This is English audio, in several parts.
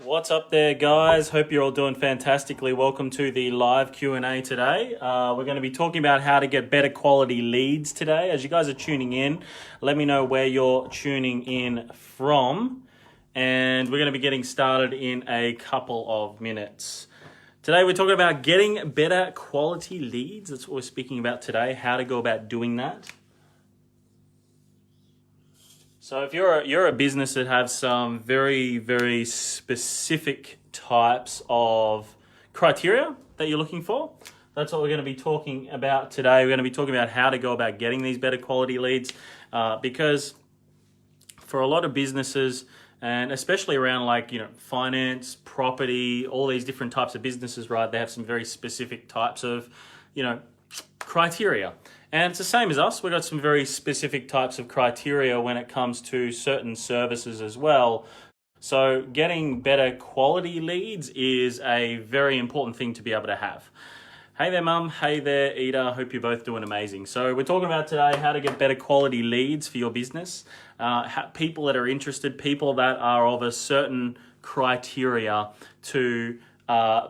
What's up there, guys? Hope you're all doing fantastically. Welcome to the live Q&A today. We're going to be talking about how to get better quality leads today. As you guys are tuning in, let me know where you're tuning in from. And we're going to be getting started in a couple of minutes. Today, we're talking about getting better quality leads. That's what we're speaking about today, how to go about doing that. So if you're a business that has some very, very specific types of criteria that you're looking for, that's what we're going to be talking about today. We're going to be talking about how to go about getting these better quality leads because for a lot of businesses, and especially around finance, property, all these different types of businesses, right? They have some very specific types of, criteria. And it's the same as us. We've got some very specific types of criteria when it comes to certain services as well. So getting better quality leads is a very important thing to be able to have. Hey there, Mum. Hey there, Ida. Hope you're both doing amazing. So we're talking about today how to get better quality leads for your business. People that are interested, people that are of a certain criteria to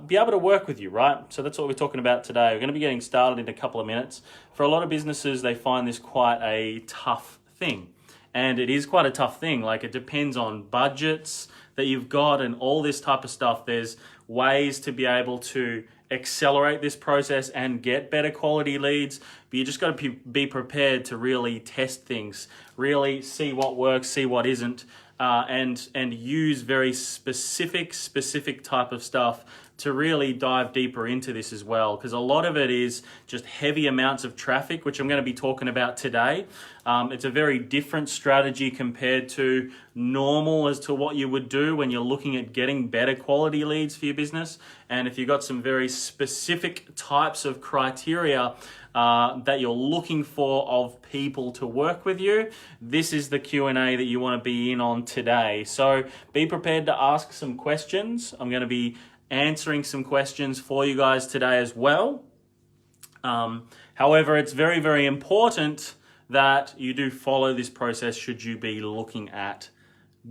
be able to work with you, right? So that's what we're talking about today. We're going to be getting started in a couple of minutes. For a lot of businesses, they find this quite a tough thing. And it is quite a tough thing. Like, it depends on budgets that you've got and all this type of stuff. There's ways to be able to accelerate this process and get better quality leads, but you just got to be prepared to really test things, really see what works, see what isn't, and use very specific type of stuff to really dive deeper into this as well, because a lot of it is just heavy amounts of traffic, which I'm going to be talking about today. It's a very different strategy compared to normal as to what you would do when you're looking at getting better quality leads for your business. And if you've got some very specific types of criteria that you're looking for of people to work with you, this is the Q&A that you want to be in on today. So be prepared to ask some questions. I'm going to be answering some questions for you guys today as well. However, it's very, very important that you do follow this process should you be looking at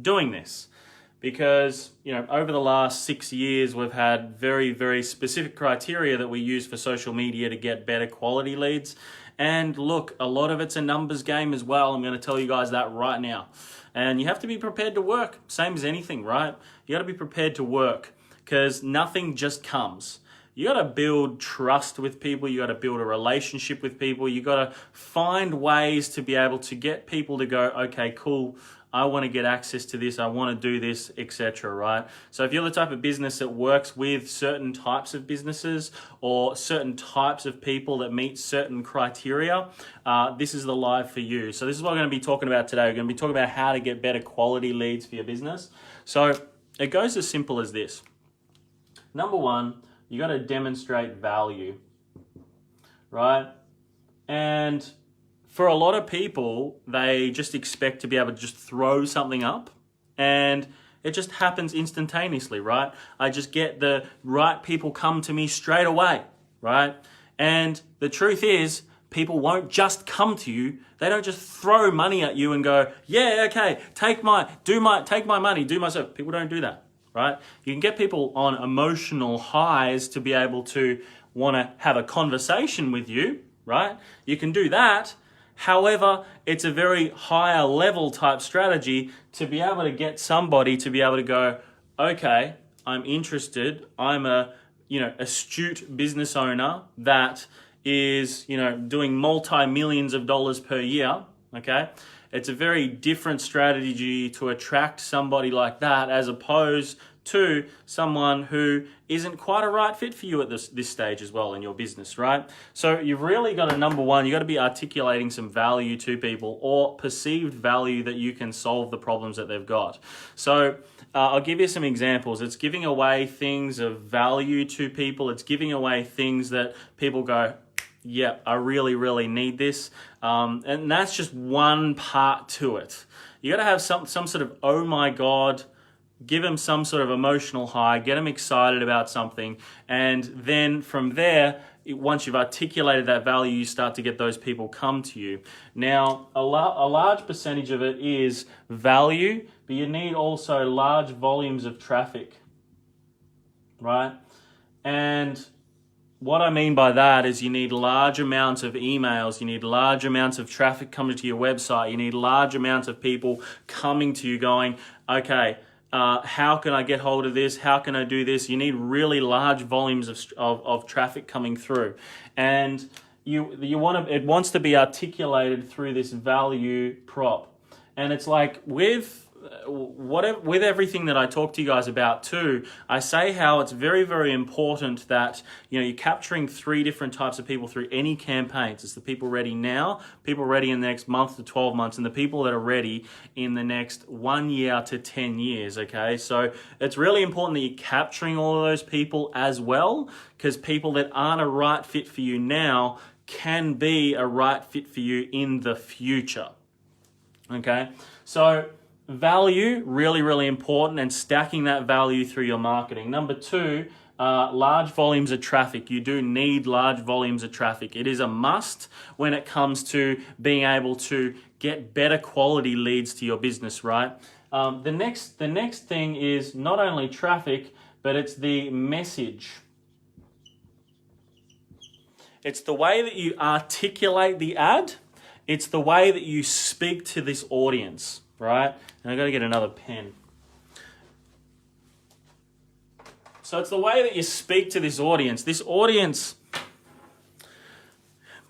doing this. Because, over the last 6 years, we've had very, very specific criteria that we use for social media to get better quality leads. And look, a lot of it's a numbers game as well. I'm going to tell you guys that right now. And you have to be prepared to work, same as anything, right? You got to be prepared to work because nothing just comes. You got to build trust with people. You got to build a relationship with people. You got to find ways to be able to get people to go, okay, cool, I want to get access to this, I want to do this, etc., right? So if you're the type of business that works with certain types of businesses or certain types of people that meet certain criteria, this is the live for you. So this is what we're going to be talking about today. We're going to be talking about how to get better quality leads for your business. So it goes as simple as this. Number one, you got to demonstrate value, right? And for a lot of people, they just expect to be able to just throw something up and it just happens instantaneously, right? I just get the right people come to me straight away, right? And the truth is, people won't just come to you. They don't just throw money at you and go, yeah, okay, take my money, do my stuff. People don't do that, right? You can get people on emotional highs to be able to want to have a conversation with you, right? You can do that. However, it's a very higher level type strategy to be able to get somebody to be able to go, okay, I'm interested. I'm a, astute business owner that is, doing multi-millions of dollars per year. Okay. It's a very different strategy to attract somebody like that as opposed to someone who isn't quite a right fit for you at this stage as well in your business, right? So you've really got to, number one, you got to be articulating some value to people or perceived value that you can solve the problems that they've got. So I'll give you some examples. It's giving away things of value to people. It's giving away things that people go, yeah, I really, really need this. And that's just one part to it. You got to have some sort of, oh my God, give them some sort of emotional high, get them excited about something. And then from there, once you've articulated that value, you start to get those people come to you. Now, a large percentage of it is value, but you need also large volumes of traffic. right? And what I mean by that is you need large amounts of emails, you need large amounts of traffic coming to your website, you need large amounts of people coming to you going, okay, how can I get hold of this? How can I do this? You need really large volumes of traffic coming through. And it wants to be articulated through this value prop. And it's like with everything that I talk to you guys about too, I say how it's very, very important that you're capturing 3 different types of people through any campaigns. It's the people ready now, people ready in the next month to 12 months, and the people that are ready in the next 1 year to 10 years, okay? So it's really important that you're capturing all of those people as well, because people that aren't a right fit for you now can be a right fit for you in the future, okay? So value, really, really important, and stacking that value through your marketing. Number 2, large volumes of traffic. You do need large volumes of traffic. It is a must when it comes to being able to get better quality leads to your business, right? The next thing is not only traffic, but it's the message. It's the way that you articulate the ad. It's the way that you speak to this audience, right? And I've got to get another pen. So it's the way that you speak to this audience. This audience,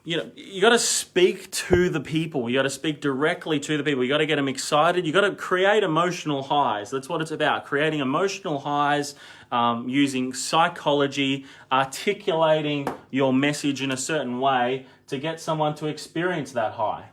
you got to speak to the people. You got to speak directly to the people. You got to get them excited. You got to create emotional highs. That's what it's about. Creating emotional highs, using psychology, articulating your message in a certain way to get someone to experience that high.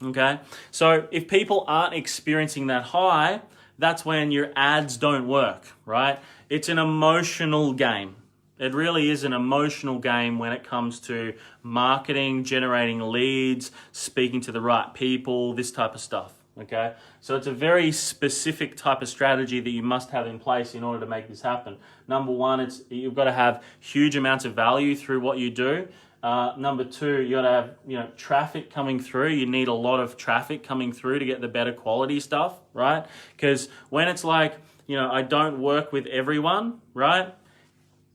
Okay, so if people aren't experiencing that high, that's when your ads don't work, right? It's an emotional game. It really is an emotional game when it comes to marketing, generating leads, speaking to the right people, this type of stuff, okay? So it's a very specific type of strategy that you must have in place in order to make this happen. Number 1, you've got to have huge amounts of value through what you do. Number 2, you got to have traffic coming through. You need a lot of traffic coming through to get the better quality stuff, right? Because when it's like, I don't work with everyone, right?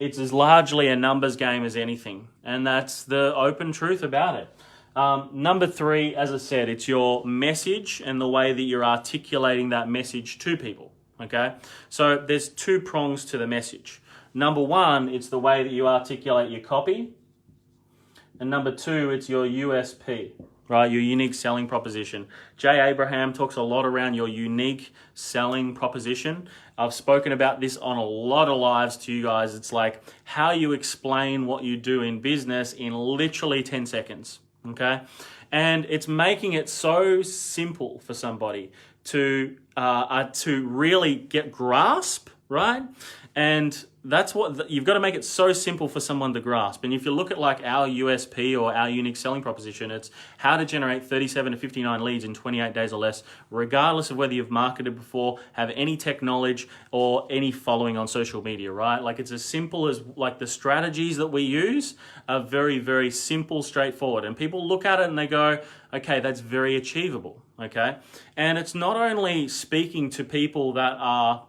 It's as largely a numbers game as anything, and that's the open truth about it. Number 3, as I said, it's your message and the way that you're articulating that message to people, okay? So there's 2 prongs to the message. Number 1, it's the way that you articulate your copy. And number 2, it's your USP, right? Your unique selling proposition. Jay Abraham talks a lot around your unique selling proposition. I've spoken about this on a lot of lives to you guys. It's like how you explain what you do in business in literally 10 seconds, okay? And it's making it so simple for somebody to really get grasp, right? And that's what you've got to make it so simple for someone to grasp. And if you look at like our USP or our unique selling proposition, it's how to generate 37 to 59 leads in 28 days or less, regardless of whether you've marketed before, have any tech knowledge or any following on social media, right? Like it's as simple as like the strategies that we use are very, very simple, straightforward. And people look at it and they go, okay, that's very achievable, okay? And it's not only speaking to people that are,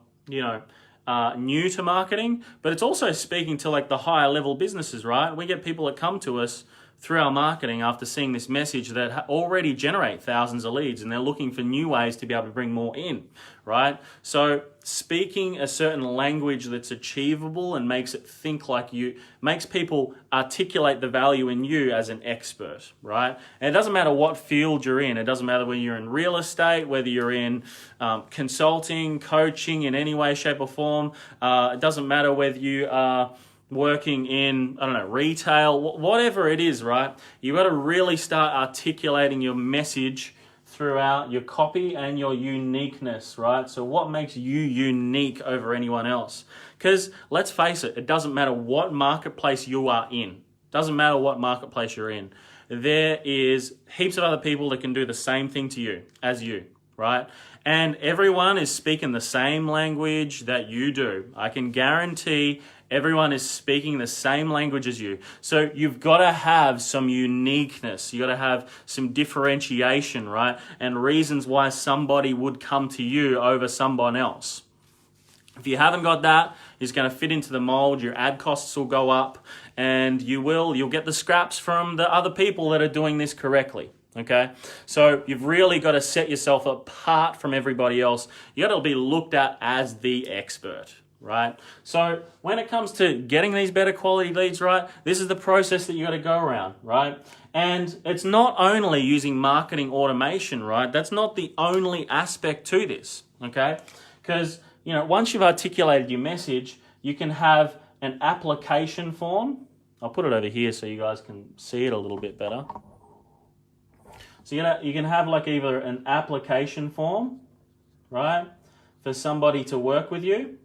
new to marketing, but it's also speaking to like the higher level businesses, right? We get people that come to us through our marketing after seeing this message that already generate thousands of leads, and they're looking for new ways to be able to bring more in, right? So speaking a certain language that's achievable and makes it think like you, makes people articulate the value in you as an expert, right? And it doesn't matter what field you're in. It doesn't matter whether you're in real estate, whether you're in consulting, coaching in any way, shape or form. It doesn't matter whether you are working in, retail, whatever it is, right? You've got to really start articulating your message throughout your copy and your uniqueness, right? So what makes you unique over anyone else? Because let's face it, it doesn't matter what marketplace you are in. Doesn't matter what marketplace you're in. There is heaps of other people that can do the same thing to you as you, right? And everyone is speaking the same language that you do. I can guarantee everyone is speaking the same language as you. So you've got to have some uniqueness. You've got to have some differentiation, right? And reasons why somebody would come to you over someone else. If you haven't got that, is going to fit into the mold. Your ad costs will go up, and you'll get the scraps from the other people that are doing this correctly. Okay, so you've really got to set yourself apart from everybody else. You got to be looked at as the expert, right? So when it comes to getting these better quality leads, right, this is the process that you got to go around, right? And it's not only using marketing automation, right? That's not the only aspect to this, okay? Because, you know, once you've articulated your message, you can have an application form. I'll put it over here so you guys can see it a little bit better. So you can have like either an application form, right, for somebody to work with you,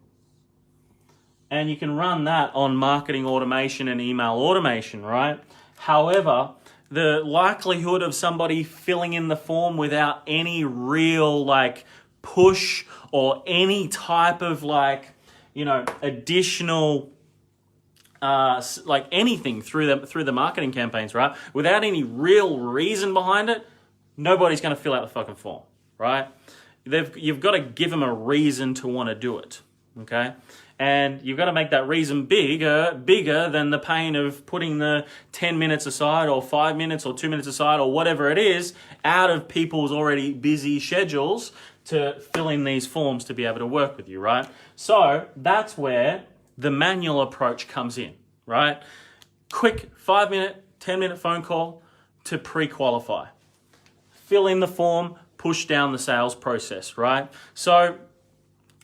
and you can run that on marketing automation and email automation, right? However, the likelihood of somebody filling in the form without any real like push or any type of like, you know, additional like anything through the marketing campaigns, right? Without any real reason behind it, nobody's going to fill out the fucking form, right? You've got to give them a reason to want to do it, okay? And you've got to make that reason bigger than the pain of putting the 10 minutes aside or 5 minutes or 2 minutes aside or whatever it is out of people's already busy schedules to fill in these forms to be able to work with you, right? So that's where the manual approach comes in, right? Quick 5-minute, 10-minute phone call to pre-qualify. Fill in the form, push down the sales process, right? So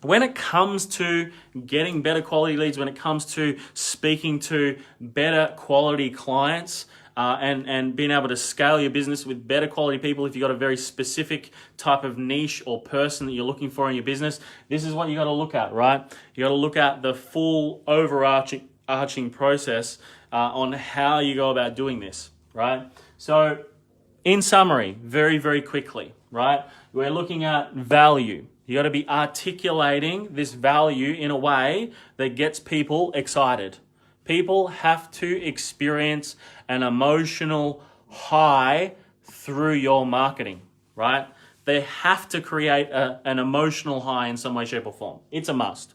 when it comes to getting better quality leads, when it comes to speaking to better quality clients, and being able to scale your business with better quality people, if you've got a very specific type of niche or person that you're looking for in your business, this is what you got to look at, right? You got to look at the full overarching process on how you go about doing this, right? So in summary, very, very quickly, right? We're looking at value. You got to be articulating this value in a way that gets people excited. People have to experience an emotional high through your marketing, right? They have to create an emotional high in some way, shape, or form. It's a must.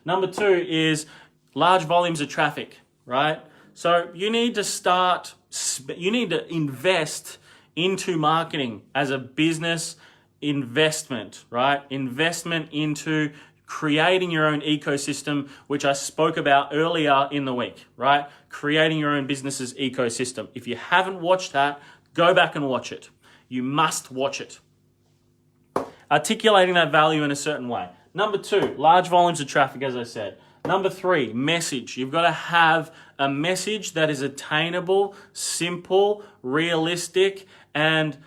Number 2 is large volumes of traffic, right? So you need to invest into marketing as a business investment, right? Investment into creating your own ecosystem, which I spoke about earlier in the week, right? Creating your own business's ecosystem. If you haven't watched that, go back and watch it. You must watch it. Articulating that value in a certain way. Number 2, large volumes of traffic, as I said. Number 3, message. You've got to have a message that is attainable, simple, realistic, and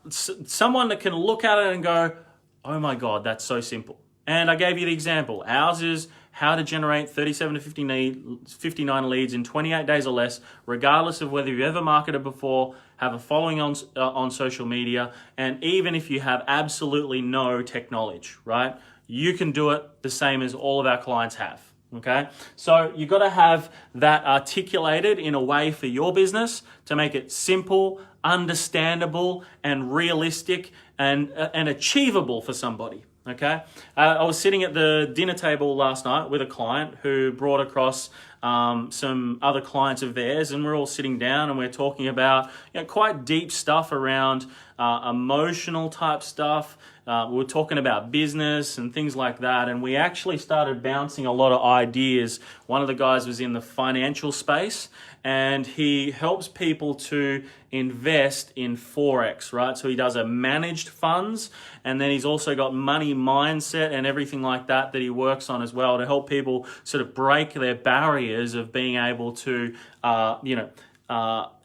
someone that can look at it and go, oh my God, that's so simple. And I gave you the example. Ours is how to generate 37 to 59 leads in 28 days or less, regardless of whether you've ever marketed before, have a following on social media, and even if you have absolutely no tech knowledge, right? You can do it the same as all of our clients have, okay? So you've got to have that articulated in a way for your business to make it simple, understandable, and realistic and achievable for somebody. Okay, I was sitting at the dinner table last night with a client who brought across some other clients of theirs, and we're all sitting down and we're talking about quite deep stuff around emotional type stuff. We were talking about business and things like that, and we actually started bouncing a lot of ideas. One of the guys was in the financial space, and he helps people to invest in Forex, right? So he does a managed funds, and then he's also got money mindset and everything like that he works on as well to help people sort of break their barriers of being able to,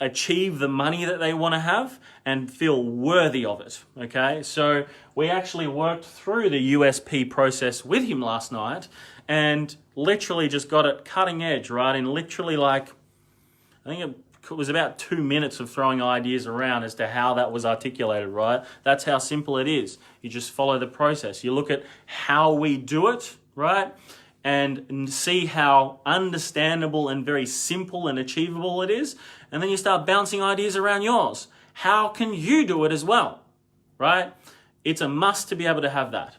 achieve the money that they want to have and feel worthy of it, okay? So we actually worked through the USP process with him last night and literally just got it cutting edge, right? And literally I think it was about 2 minutes of throwing ideas around as to how that was articulated, right? That's how simple it is. You just follow the process. You look at how we do it, right? And see how understandable and very simple and achievable it is. And then you start bouncing ideas around yours. How can you do it as well, right? It's a must to be able to have that.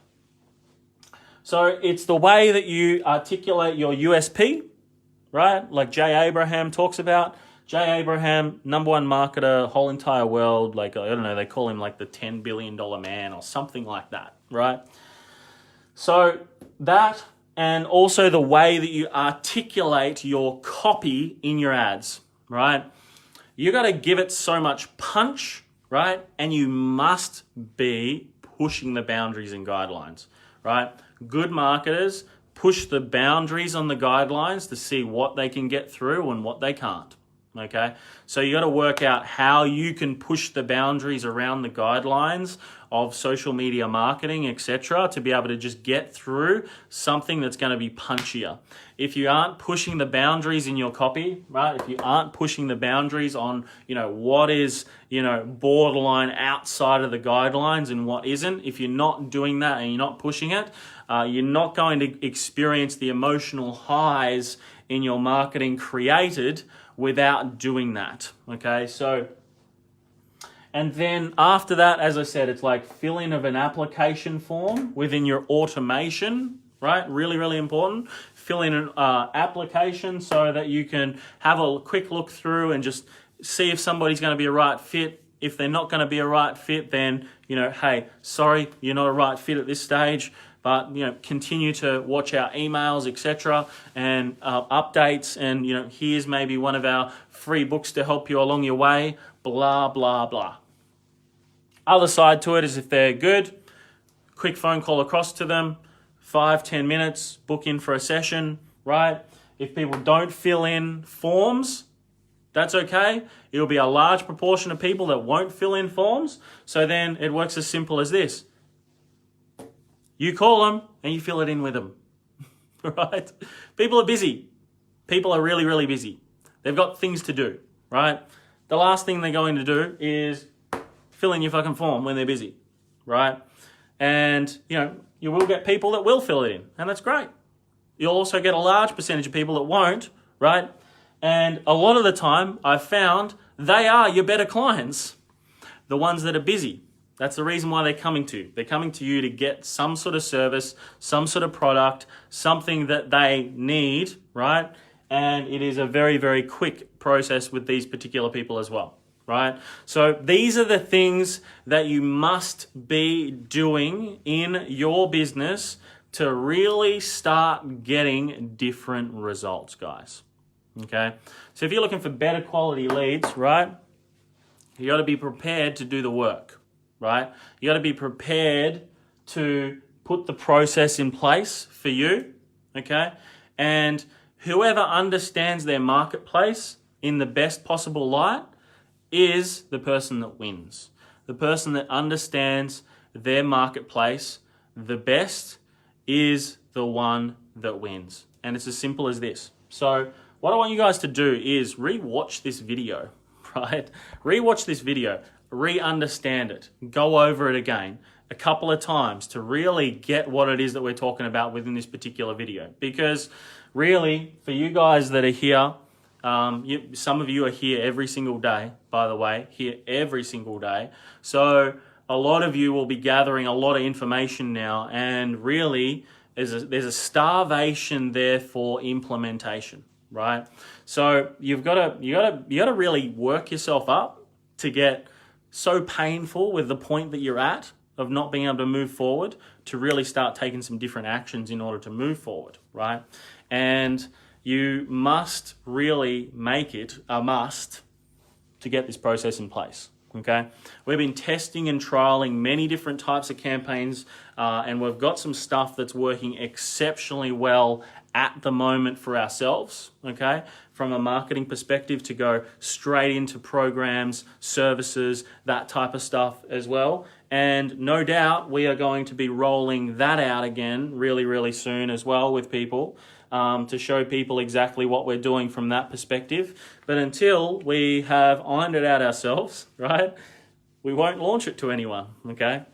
So it's the way that you articulate your USP, right? Like Jay Abraham talks about. Jay Abraham, number one marketer, whole entire world. Like, I don't know, they call him like the $10 billion man or something like that, right? So that, and also the way that you articulate your copy in your ads, right? You got to give it so much punch, right? And you must be pushing the boundaries and guidelines, right? Good marketers push the boundaries on the guidelines to see what they can get through and what they can't. Okay, so you got to work out how you can push the boundaries around the guidelines of social media marketing, etc., to be able to just get through something that's going to be punchier. If you aren't pushing the boundaries in your copy, right? If you aren't pushing the boundaries on, what is, borderline outside of the guidelines and what isn't, if you're not doing that and you're not pushing it, you're not going to experience the emotional highs in your marketing created without doing that, okay? So, and then after that, as I said, it's like filling of an application form within your automation, right? Really, really important. Fill in an application so that you can have a quick look through and just see if somebody's going to be a right fit. If they're not going to be a right fit, then, hey, sorry, you're not a right fit at this stage. But, continue to watch our emails, etc., and updates. And, here's maybe one of our free books to help you along your way, blah, blah, blah. Other side to it is if they're good, quick phone call across to them, 5-10 minutes, book in for a session, right? If people don't fill in forms, that's okay. It'll be a large proportion of people that won't fill in forms. So then it works as simple as this. You call them and you fill it in with them, right? People are busy. People are really, really busy. They've got things to do, right? The last thing they're going to do is fill in your fucking form when they're busy, right? And, you will get people that will fill it in, and that's great. You'll also get a large percentage of people that won't, right? And a lot of the time, I've found they are your better clients, the ones that are busy. That's the reason why they're coming to you. They're coming to you to get some sort of service, some sort of product, something that they need, right? And it is a very, very quick process with these particular people as well, right? So these are the things that you must be doing in your business to really start getting different results, guys. Okay? So if you're looking for better quality leads, right, you got to be prepared to do the work. Right? You got to be prepared to put the process in place for you, okay? And whoever understands their marketplace in the best possible light is the person that wins. The person that understands their marketplace the best is the one that wins. And it's as simple as this. So what I want you guys to do is re-watch this video, right? Re-watch this video. Re-understand it, go over it again a couple of times to really get what it is that we're talking about within this particular video. Because really, for you guys that are here, some of you are here every single day, by the way, here every single day. So a lot of you will be gathering a lot of information now, and really there's a starvation there for implementation, right? So you gotta really work yourself up to get so painful with the point that you're at of not being able to move forward to really start taking some different actions in order to move forward, right? And you must really make it a must to get this process in place, okay? We've been testing and trialing many different types of campaigns, and we've got some stuff that's working exceptionally well at the moment for ourselves, okay? From a marketing perspective, to go straight into programs, services, that type of stuff as well. And no doubt we are going to be rolling that out again really, really soon as well with people, to show people exactly what we're doing from that perspective. But until we have ironed it out ourselves, right, we won't launch it to anyone, okay?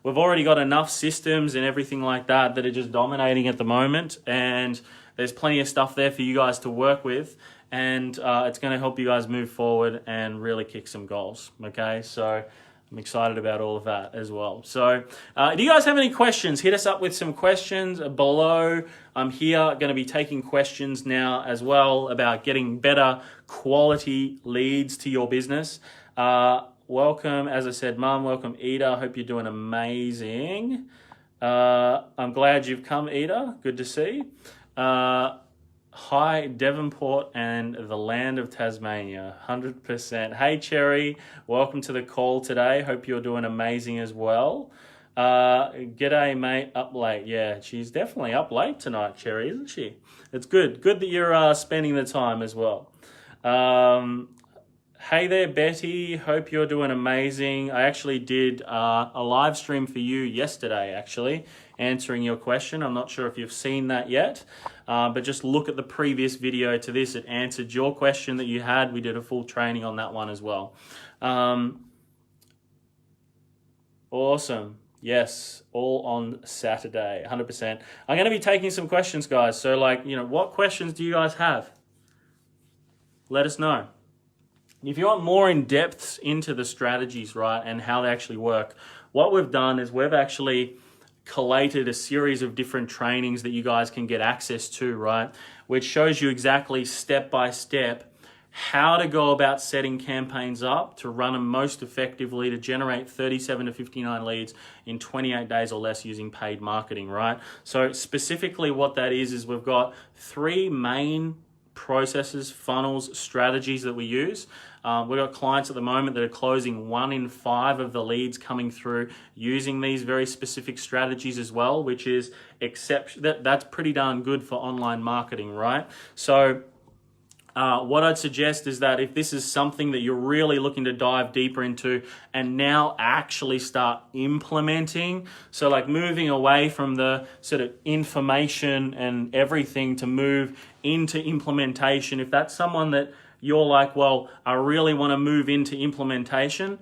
We've already got enough systems and everything like that that are just dominating at the moment, and there's plenty of stuff there for you guys to work with, and it's going to help you guys move forward and really kick some goals, okay? So I'm excited about all of that as well. So do you guys have any questions? Hit us up with some questions below. I'm here going to be taking questions now as well about getting better quality leads to your business. Welcome, as I said, Mum. Welcome, Ida. Hope you're doing amazing. I'm glad you've come, Ida. Good to see. Hi, Devonport and the land of Tasmania, 100%. Hey, Cherry, welcome to the call today. Hope you're doing amazing as well. G'day, mate, up late. Yeah, she's definitely up late tonight, Cherry, isn't she? It's good. Good that you're spending the time as well. Hey there, Betty. Hope you're doing amazing. I actually did a live stream for you yesterday, actually, answering your question. I'm not sure if you've seen that yet, but just look at the previous video to this. It answered your question that you had. We did a full training on that one as well. Awesome. Yes, all on Saturday, 100%. I'm going to be taking some questions, guys. So, what questions do you guys have? Let us know. If you want more in depth into the strategies, right, and how they actually work, what we've done is we've actually collated a series of different trainings that you guys can get access to, right, which shows you exactly step by step how to go about setting campaigns up to run them most effectively to generate 37 to 59 leads in 28 days or less using paid marketing, right? So specifically what that is we've got 3 main processes, funnels, strategies that we use. We've got clients at the moment that are closing 1 in 5 of the leads coming through using these very specific strategies as well, which is that's pretty darn good for online marketing, right? So what I'd suggest is that if this is something that you're really looking to dive deeper into and now actually start implementing, so like moving away from the sort of information and everything to move into implementation, if that's someone that you're like, well, I really want to move into implementation,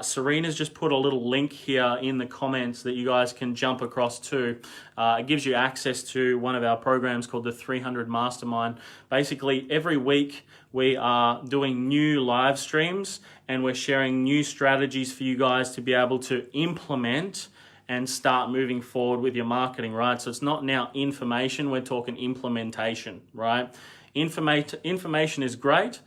Serena's just put a little link here in the comments that you guys can jump across to. It gives you access to one of our programs called the 300 Mastermind. Basically, every week we are doing new live streams and we're sharing new strategies for you guys to be able to implement and start moving forward with your marketing, right? So it's not now information, we're talking implementation, right? Information is great.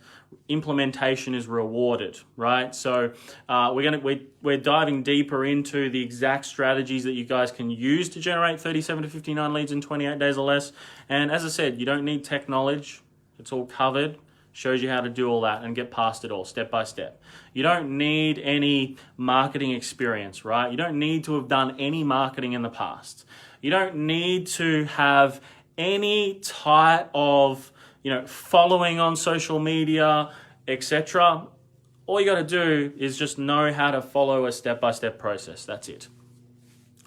Implementation is rewarded, right? So we're diving deeper into the exact strategies that you guys can use to generate 37 to 59 leads in 28 days or less. And as I said, you don't need tech knowledge. It's all covered. Shows you how to do all that and get past it all step by step. You don't need any marketing experience, right? You don't need to have done any marketing in the past. You don't need to have any type of following on social media, etc. All you got to do is just know how to follow a step-by-step process. That's it.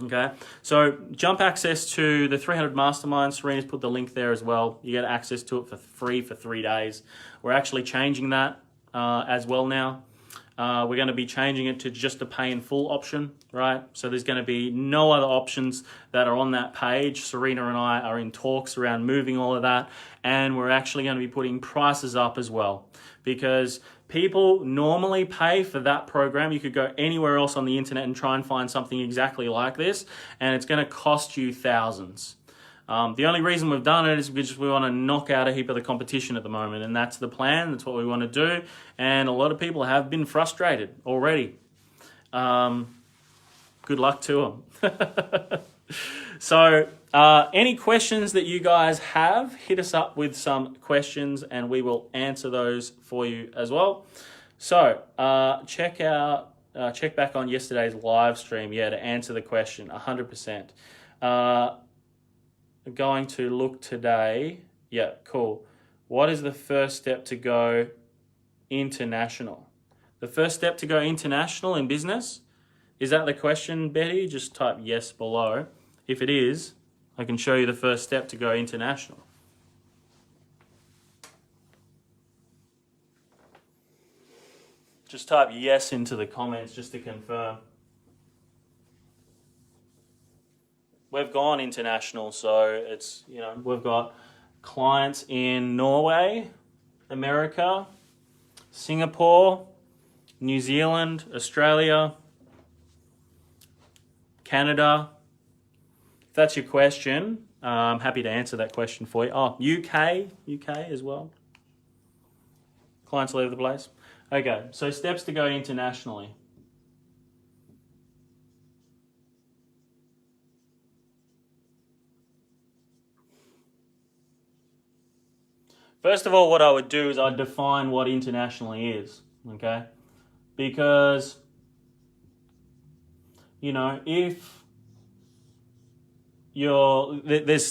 Okay, so jump access to the 300 Mastermind. Serena's put the link there as well. You get access to it for free for 3 days. We're actually changing that as well now. We're going to be changing it to just a pay in full option, right? So there's going to be no other options that are on that page. Serena and I are in talks around moving all of that, and we're actually going to be putting prices up as well because people normally pay for that program. You could go anywhere else on the internet and try and find something exactly like this, and it's going to cost you thousands. The only reason we've done it is because we want to knock out a heap of the competition at the moment, and that's the plan. That's what we want to do, and a lot of people have been frustrated already. Good luck to them. So any questions that you guys have, hit us up with some questions, and we will answer those for you as well. So check back on yesterday's live stream, to answer the question, 100%. Going to look today. Yeah, cool. What is the first step to go international? The first step to go international in business? Is that the question, Betty? Just type yes below. If it is, I can show you the first step to go international. Just type yes into the comments just to confirm. We've gone international, so it's, we've got clients in Norway, America, Singapore, New Zealand, Australia, Canada. If that's your question, I'm happy to answer that question for you. Oh, UK as well. Clients all over the place. Okay, so steps to go internationally. First of all, what I would do is I'd define what internationally is, okay? Because, if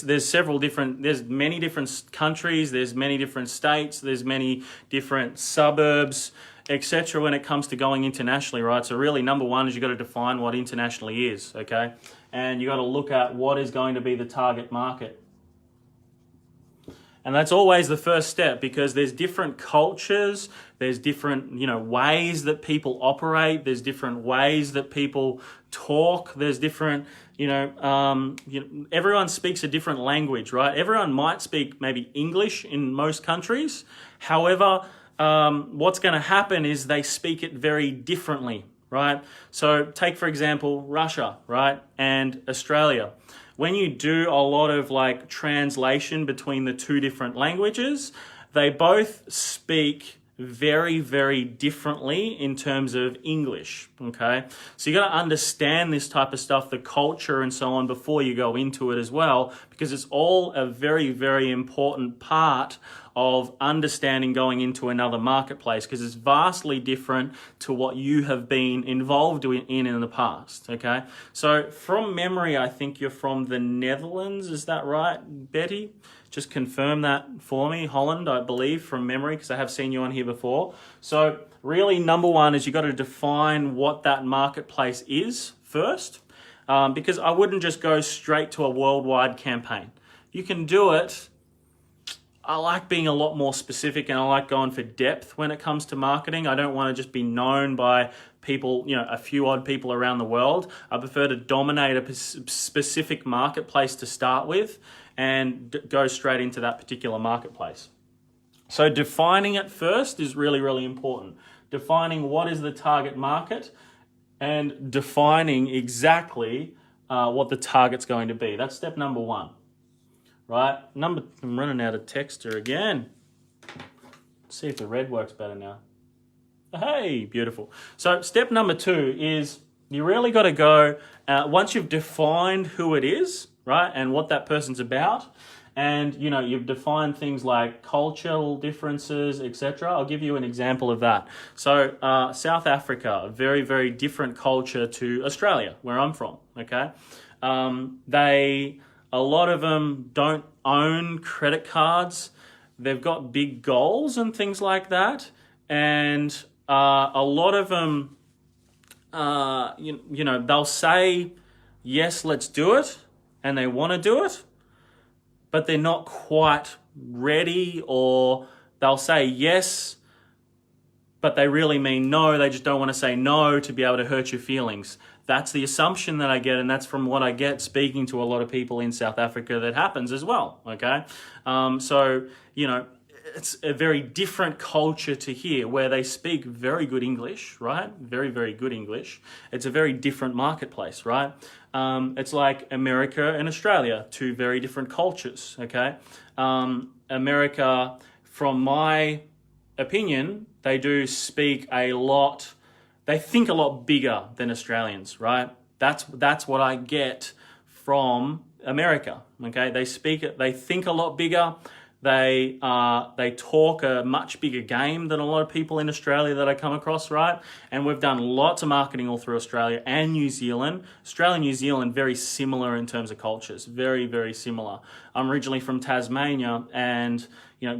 there's several different, there's many different countries, there's many different states, there's many different suburbs, etc. when it comes to going internationally, right? So really, number one is you got to define what internationally is, okay? And you got to look at what is going to be the target market. And that's always the first step, because there's different cultures, there's different, ways that people operate, there's different ways that people talk, there's different, everyone speaks a different language, right? Everyone might speak maybe English in most countries. However, what's going to happen is they speak it very differently, right? So take, for example, Russia, right? And Australia. When you do a lot of translation between the two different languages, they both speak very, very differently in terms of English, okay? So you got to understand this type of stuff, the culture and so on, before you go into it as well, because it's all a very, very important part of understanding going into another marketplace, because it's vastly different to what you have been involved in the past, okay? So from memory, I think you're from the Netherlands, is that right, Betty? Just confirm that for me. Holland, I believe, from memory, because I have seen you on here before. So really, number one is you got to define what that marketplace is first, because I wouldn't just go straight to a worldwide campaign. You can do it. I like being a lot more specific, and I like going for depth when it comes to marketing. I don't want to just be known by people, a few odd people around the world. I prefer to dominate a specific marketplace to start with and go straight into that particular marketplace. So defining it first is really, really important. Defining what is the target market and defining exactly what the target's going to be. That's step number one. Right, I'm running out of texture again. Let's see if the red works better now. Hey, beautiful. So step number two is you really got to go, once you've defined who it is, right, and what that person's about, and you've defined things like cultural differences, etc. I'll give you an example of that. So South Africa, a very, very different culture to Australia, where I'm from, okay? A lot of them don't own credit cards. They've got big goals and things like that. And a lot of them, they'll say, yes, let's do it. And they want to do it, but they're not quite ready, or they'll say yes, but they really mean no. They just don't want to say no to be able to hurt your feelings. That's the assumption that I get, and that's from what I get speaking to a lot of people in South Africa that happens as well, okay? It's a very different culture to here, where they speak very good English, right? Very, very good English. It's a very different marketplace, right? It's like America and Australia, two very different cultures, okay? America, from my opinion, they do speak a lot. They think a lot bigger than Australians, right? That's what I get from America, okay? They think a lot bigger. They talk a much bigger game than a lot of people in Australia that I come across, right? And we've done lots of marketing all through Australia and New Zealand. Australia and New Zealand, very similar in terms of cultures, very, very similar. I'm originally from Tasmania, and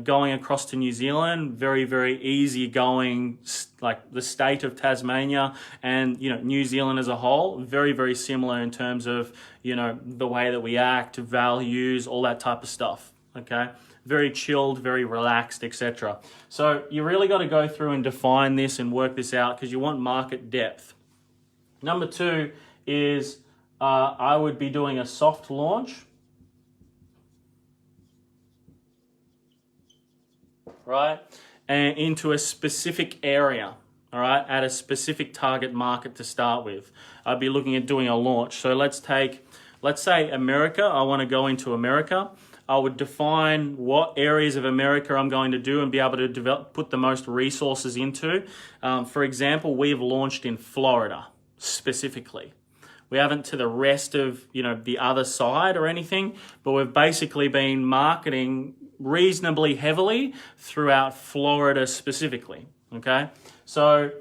going across to New Zealand, very, very easy going, like the state of Tasmania and, New Zealand as a whole, very, very similar in terms of, the way that we act, values, all that type of stuff, okay? Very chilled, very relaxed, etc. So you really got to go through and define this and work this out, because you want market depth. Number two is I would be doing a soft launch, right, and into a specific area, all right, at a specific target market to start with. I'd be looking at doing a launch. So let's say America. I want to go into America. I would define what areas of America I'm going to do and be able to put the most resources into. For example, we've launched in Florida specifically. We haven't to the rest of, the other side or anything, but we've basically been marketing reasonably heavily throughout Florida specifically, okay? So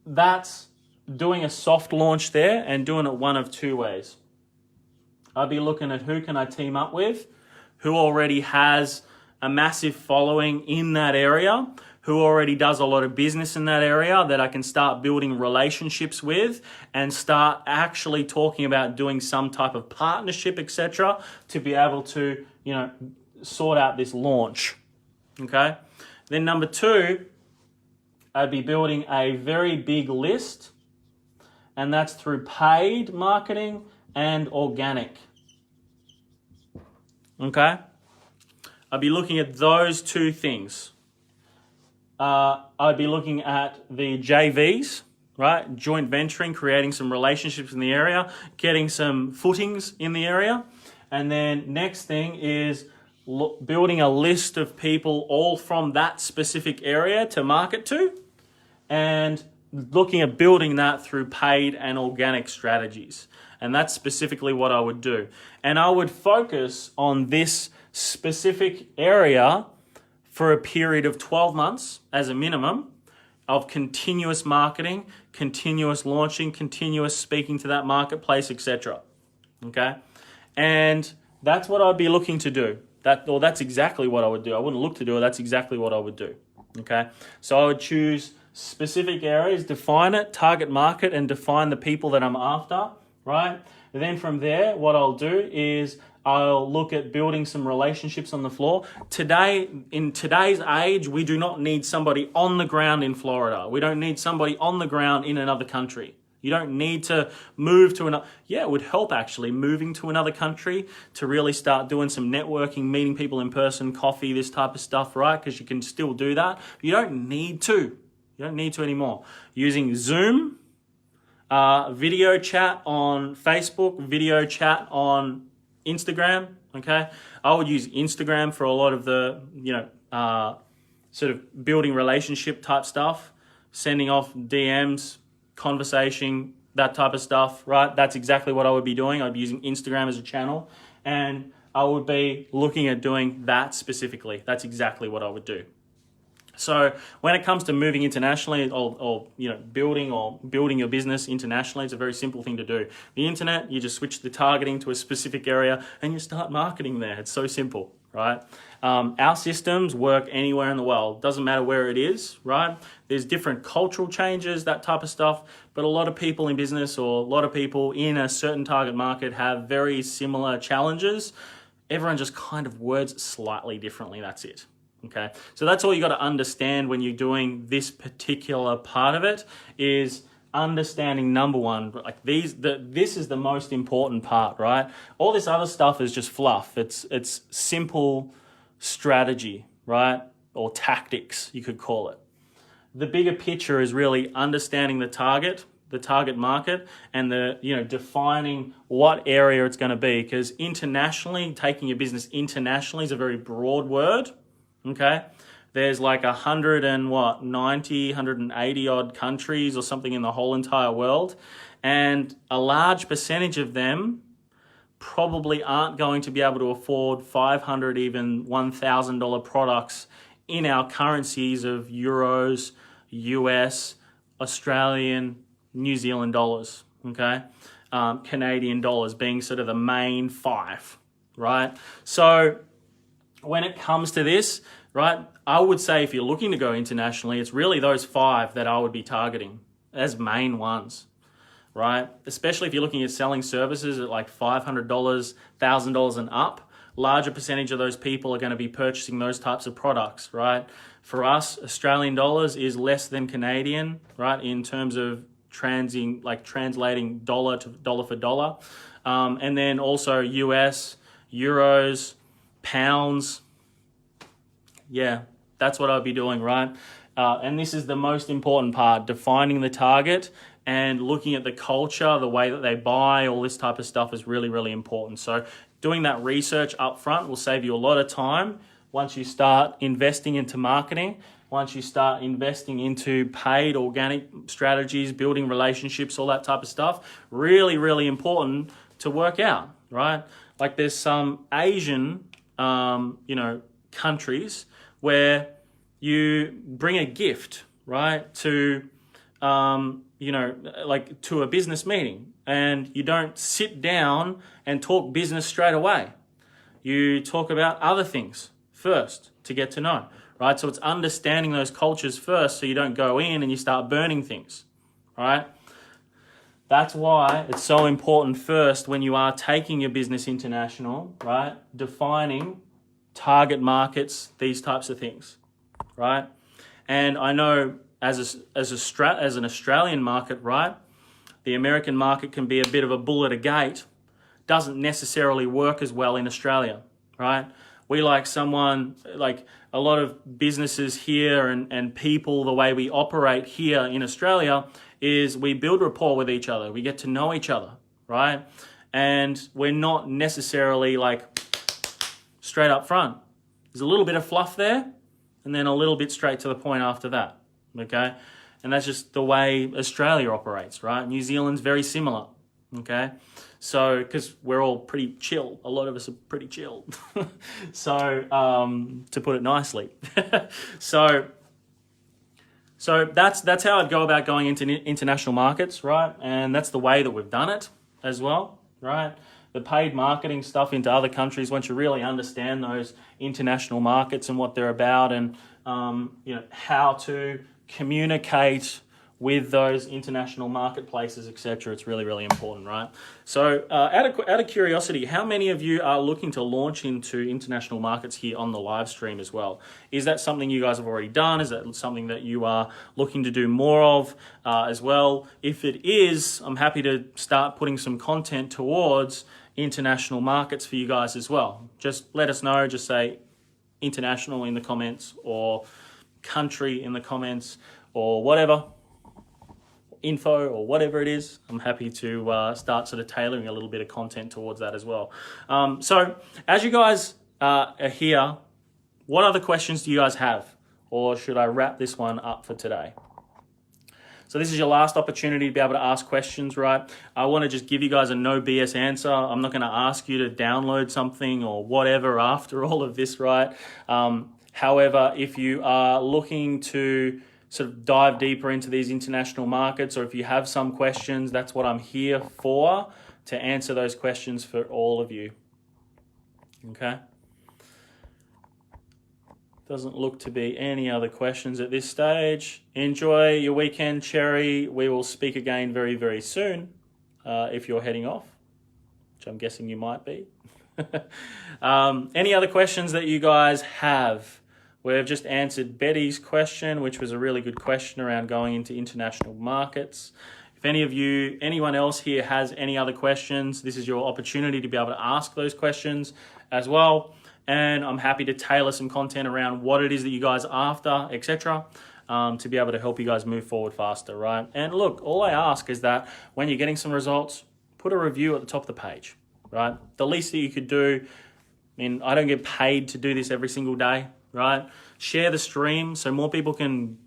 that's doing a soft launch there and doing it one of two ways. I'd be looking at who can I team up with, who already has a massive following in that area, who already does a lot of business in that area that I can start building relationships with and start actually talking about doing some type of partnership, etc., to be able to, sort out this launch, okay? Then number two, I'd be building a very big list, and that's through paid marketing and organic, okay? I'd be looking at those two things. I'd be looking at the JVs, right? Joint venturing, creating some relationships in the area, getting some footings in the area. And then next thing is building a list of people all from that specific area to market to, and looking at building that through paid and organic strategies. And that's specifically what I would do. And I would focus on this specific area for a period of 12 months as a minimum of continuous marketing, continuous launching, continuous speaking to that marketplace, etc. Okay? And that's what I'd be looking to do. That's exactly what I would do. I wouldn't look to do it. That's exactly what I would do. Okay? So I would choose specific areas, define it, target market, and define the people that I'm after, right? And then from there, what I'll do is I'll look at building some relationships on the floor. Today, in today's age, we do not need somebody on the ground in Florida. We don't need somebody on the ground in another country. You don't need to move to another. Yeah, it would help actually moving to another country to really start doing some networking, meeting people in person, coffee, this type of stuff, right? Because you can still do that. You don't need to. You don't need to anymore. Using Zoom, video chat on Facebook, video chat on Instagram, okay? I would use Instagram for a lot of the, sort of building relationship type stuff, sending off DMs, conversation, that type of stuff, right? That's exactly what I would be doing. I'd be using Instagram as a channel, and I would be looking at doing that specifically. That's exactly what I would do. So when it comes to moving internationally or building your business internationally, it's a very simple thing to do. The internet, you just switch the targeting to a specific area and you start marketing there. It's so simple, right? Our systems work anywhere in the world. Doesn't matter where it is, right? There's different cultural changes, that type of stuff, but a lot of people in business or a lot of people in a certain target market have very similar challenges. Everyone just kind of words it slightly differently, that's it. Okay, so that's all you got to understand when you're doing this particular part of it is understanding number one, like this is the most important part, right? All this other stuff is just fluff. It's simple strategy, right? Or tactics, you could call it. The bigger picture is really understanding the target market, and defining what area it's going to be, because internationally, taking your business internationally is a very broad word. Okay, there's like 180 odd countries or something in the whole entire world, and a large percentage of them probably aren't going to be able to afford $500, even $1,000 products in our currencies of euros, US, Australian, New Zealand dollars, okay? Canadian dollars being sort of the main five, right? So when it comes to this, right, I would say if you're looking to go internationally, it's really those five that I would be targeting as main ones, right? Especially if you're looking at selling services at like $500, $1,000 and up, larger percentage of those people are going to be purchasing those types of products, right? For us, Australian dollars is less than Canadian, right, in terms of translating dollar to dollar for dollar. And then also US, euros, pounds. Yeah, that's what I'd be doing, right? and this is the most important part, defining the target and looking at the culture, the way that they buy, all this type of stuff is really, really important. So doing that research up front will save you a lot of time once you start investing into marketing, once you start investing into paid organic strategies, building relationships, all that type of stuff. Really, really important to work out, right? Like there's some Asian, countries where you bring a gift, right, to, to a business meeting, and you don't sit down and talk business straight away. You talk about other things first to get to know, right? So it's understanding those cultures first so you don't go in and you start burning things, right? That's why it's so important first when you are taking your business international, right? Defining target markets, these types of things, right? And I know as an Australian market, right, the American market can be a bit of a bull at a gate, doesn't necessarily work as well in Australia, right? We like a lot of businesses here and people, the way we operate here in Australia is we build rapport with each other. We get to know each other, right? And we're not necessarily like straight up front. There's a little bit of fluff there and then a little bit straight to the point after that, okay? And that's just the way Australia operates, right? New Zealand's very similar, okay? So, because we're all pretty chill. A lot of us are pretty chill. So, to put it nicely. So that's how I'd go about going into international markets, right? And that's the way that we've done it as well, right? The paid marketing stuff into other countries, once you really understand those international markets and what they're about and, how to communicate with those international marketplaces, etc. It's really, really important, right? So out of curiosity, how many of you are looking to launch into international markets here on the live stream as well? Is that something you guys have already done? Is that something that you are looking to do more of as well? If it is, I'm happy to start putting some content towards international markets for you guys as well. Just let us know, just say international in the comments or country in the comments or whatever. Info or whatever it is, I'm happy to start sort of tailoring a little bit of content towards that as well. So as you guys are here, what other questions do you guys have? Or should I wrap this one up for today? So this is your last opportunity to be able to ask questions, right? I want to just give you guys a no BS answer. I'm not going to ask you to download something or whatever after all of this, right? However, if you are looking to sort of dive deeper into these international markets, or if you have some questions, that's what I'm here for, to answer those questions for all of you. Okay? Doesn't look to be any other questions at this stage. Enjoy your weekend, Cherry. We will speak again very, very soon if you're heading off, which I'm guessing you might be. Any other questions that you guys have? We've just answered Betty's question, which was a really good question around going into international markets. If anyone else here has any other questions, this is your opportunity to be able to ask those questions as well. And I'm happy to tailor some content around what it is that you guys are after, etc., to be able to help you guys move forward faster, right? And look, all I ask is that when you're getting some results, put a review at the top of the page, right? The least that you could do, I don't get paid to do this every single day, right? Share the stream so more people can,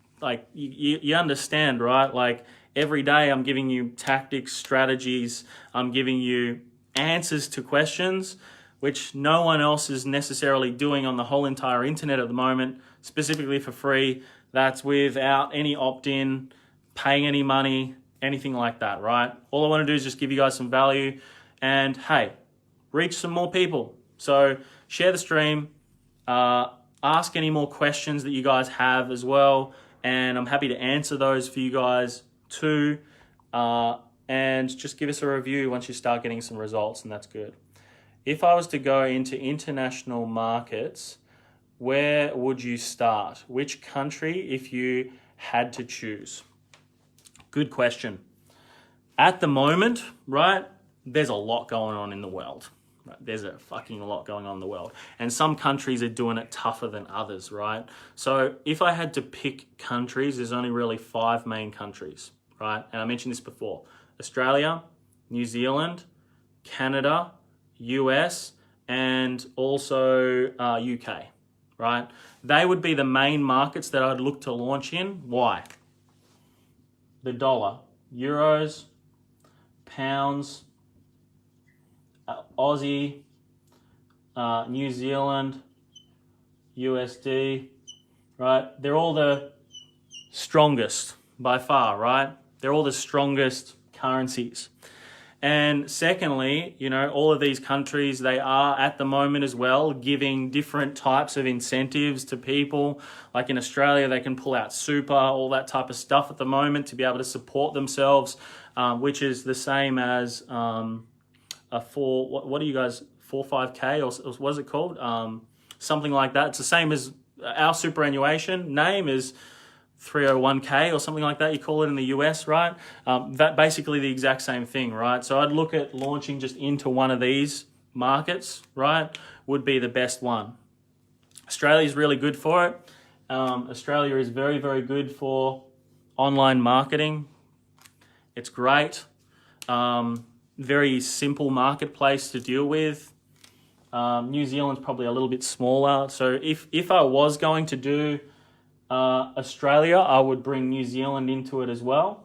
you understand, right? Like every day I'm giving you tactics, strategies, I'm giving you answers to questions, which no one else is necessarily doing on the whole entire internet at the moment, specifically for free. That's without any opt-in, paying any money, anything like that, right? All I want to do is just give you guys some value and, hey, reach some more people. So share the stream, ask any more questions that you guys have as well, and I'm happy to answer those for you guys too. And just give us a review once you start getting some results, and that's good. If I was to go into international markets, where would you start? Which country if you had to choose? Good question. At the moment, right, there's a lot going on in the world, Right? There's a fucking lot going on in the world. And some countries are doing it tougher than others, right? So if I had to pick countries, there's only really 5 main countries, right? And I mentioned this before. Australia, New Zealand, Canada, US, and also UK, right? They would be the main markets that I'd look to launch in. Why? The dollar, euros, pounds, Aussie, New Zealand, USD, right? They're all the strongest by far, right? They're all the strongest currencies. And secondly, you know, all of these countries, they are at the moment as well giving different types of incentives to people. Like in Australia, they can pull out super, all that type of stuff at the moment to be able to support themselves, which is the same as what do you guys, 5K or what is it called? Something like that. It's the same as our superannuation name is 301k or something like that, you call it in the US, right? That basically the exact same thing, right? So I'd look at launching just into one of these markets, right? Would be the best one. Australia is really good for it. Australia is very, very good for online marketing. It's great. Very simple marketplace to deal with. New Zealand's probably a little bit smaller. So if I was going to do Australia, I would bring New Zealand into it as well.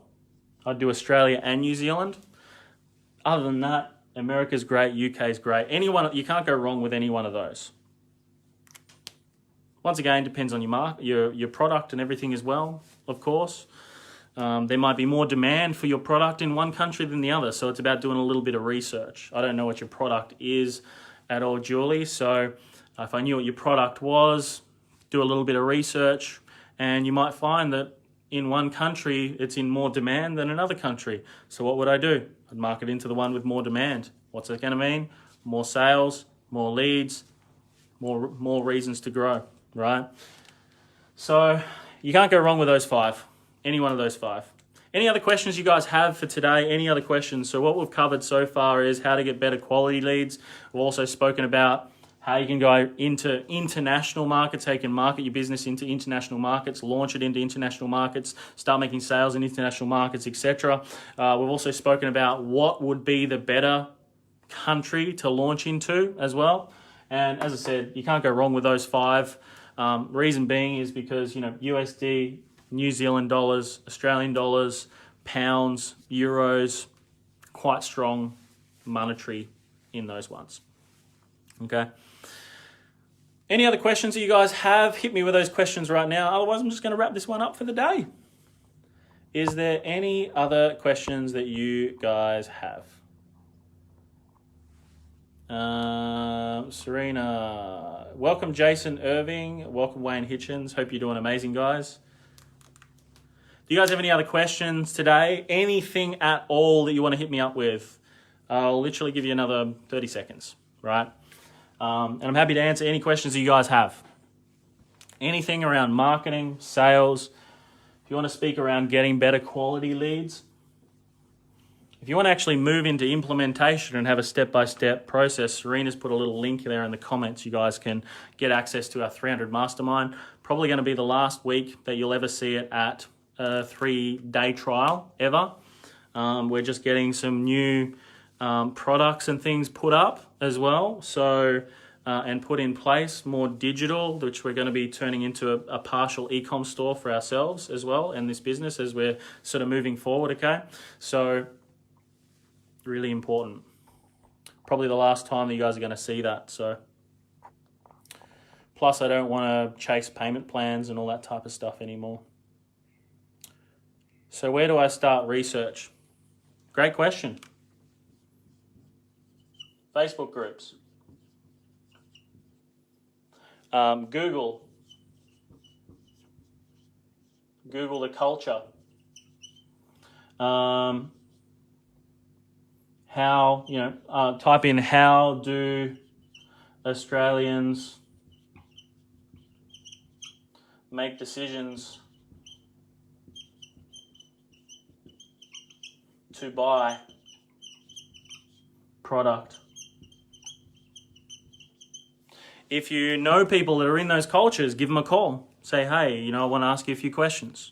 I'd do Australia and New Zealand. Other than that, America's great, UK's great. You can't go wrong with any one of those. Once again, depends on your product and everything as well, of course. There might be more demand for your product in one country than the other, so it's about doing a little bit of research. I don't know what your product is at all, Julie, so if I knew what your product was, do a little bit of research, and you might find that in one country, it's in more demand than another country. So what would I do? I'd market into the one with more demand. What's that going to mean? More sales, more leads, more reasons to grow, right? So you can't go wrong with those 5. Any one of those 5. Any other questions you guys have for today? Any other questions? So what we've covered so far is how to get better quality leads. We've also spoken about how you can go into international markets, how you can market your business into international markets, launch it into international markets, start making sales in international markets, etc. We've also spoken about what would be the better country to launch into as well. And as I said, you can't go wrong with those 5. Reason being is because, you know, USD, New Zealand dollars, Australian dollars, pounds, euros, quite strong monetary in those ones. Okay. Any other questions that you guys have? Hit me with those questions right now. Otherwise, I'm just going to wrap this one up for the day. Is there any other questions that you guys have? Serena. Welcome, Jason Irving. Welcome, Wayne Hitchens. Hope you're doing amazing, guys. Do you guys have any other questions today? Anything at all that you want to hit me up with? I'll literally give you another 30 seconds, right? And I'm happy to answer any questions that you guys have. Anything around marketing, sales, if you want to speak around getting better quality leads, if you want to actually move into implementation and have a step-by-step process, Serena's put a little link there in the comments. You guys can get access to our 300 Mastermind. Probably going to be the last week that you'll ever see it at a 3-day trial ever. We're just getting some new products and things put up as well, so and put in place, more digital, which we're going to be turning into a partial e-com store for ourselves as well in this business as we're sort of moving forward, okay? So really important. Probably the last time that you guys are going to see that. So plus I don't want to chase payment plans and all that type of stuff anymore. So where do I start research? Great question. Facebook groups. Google the culture. Type in how do Australians make decisions to buy product If you know people that are in those cultures, give them a call. Say, hey, I want to ask you a few questions.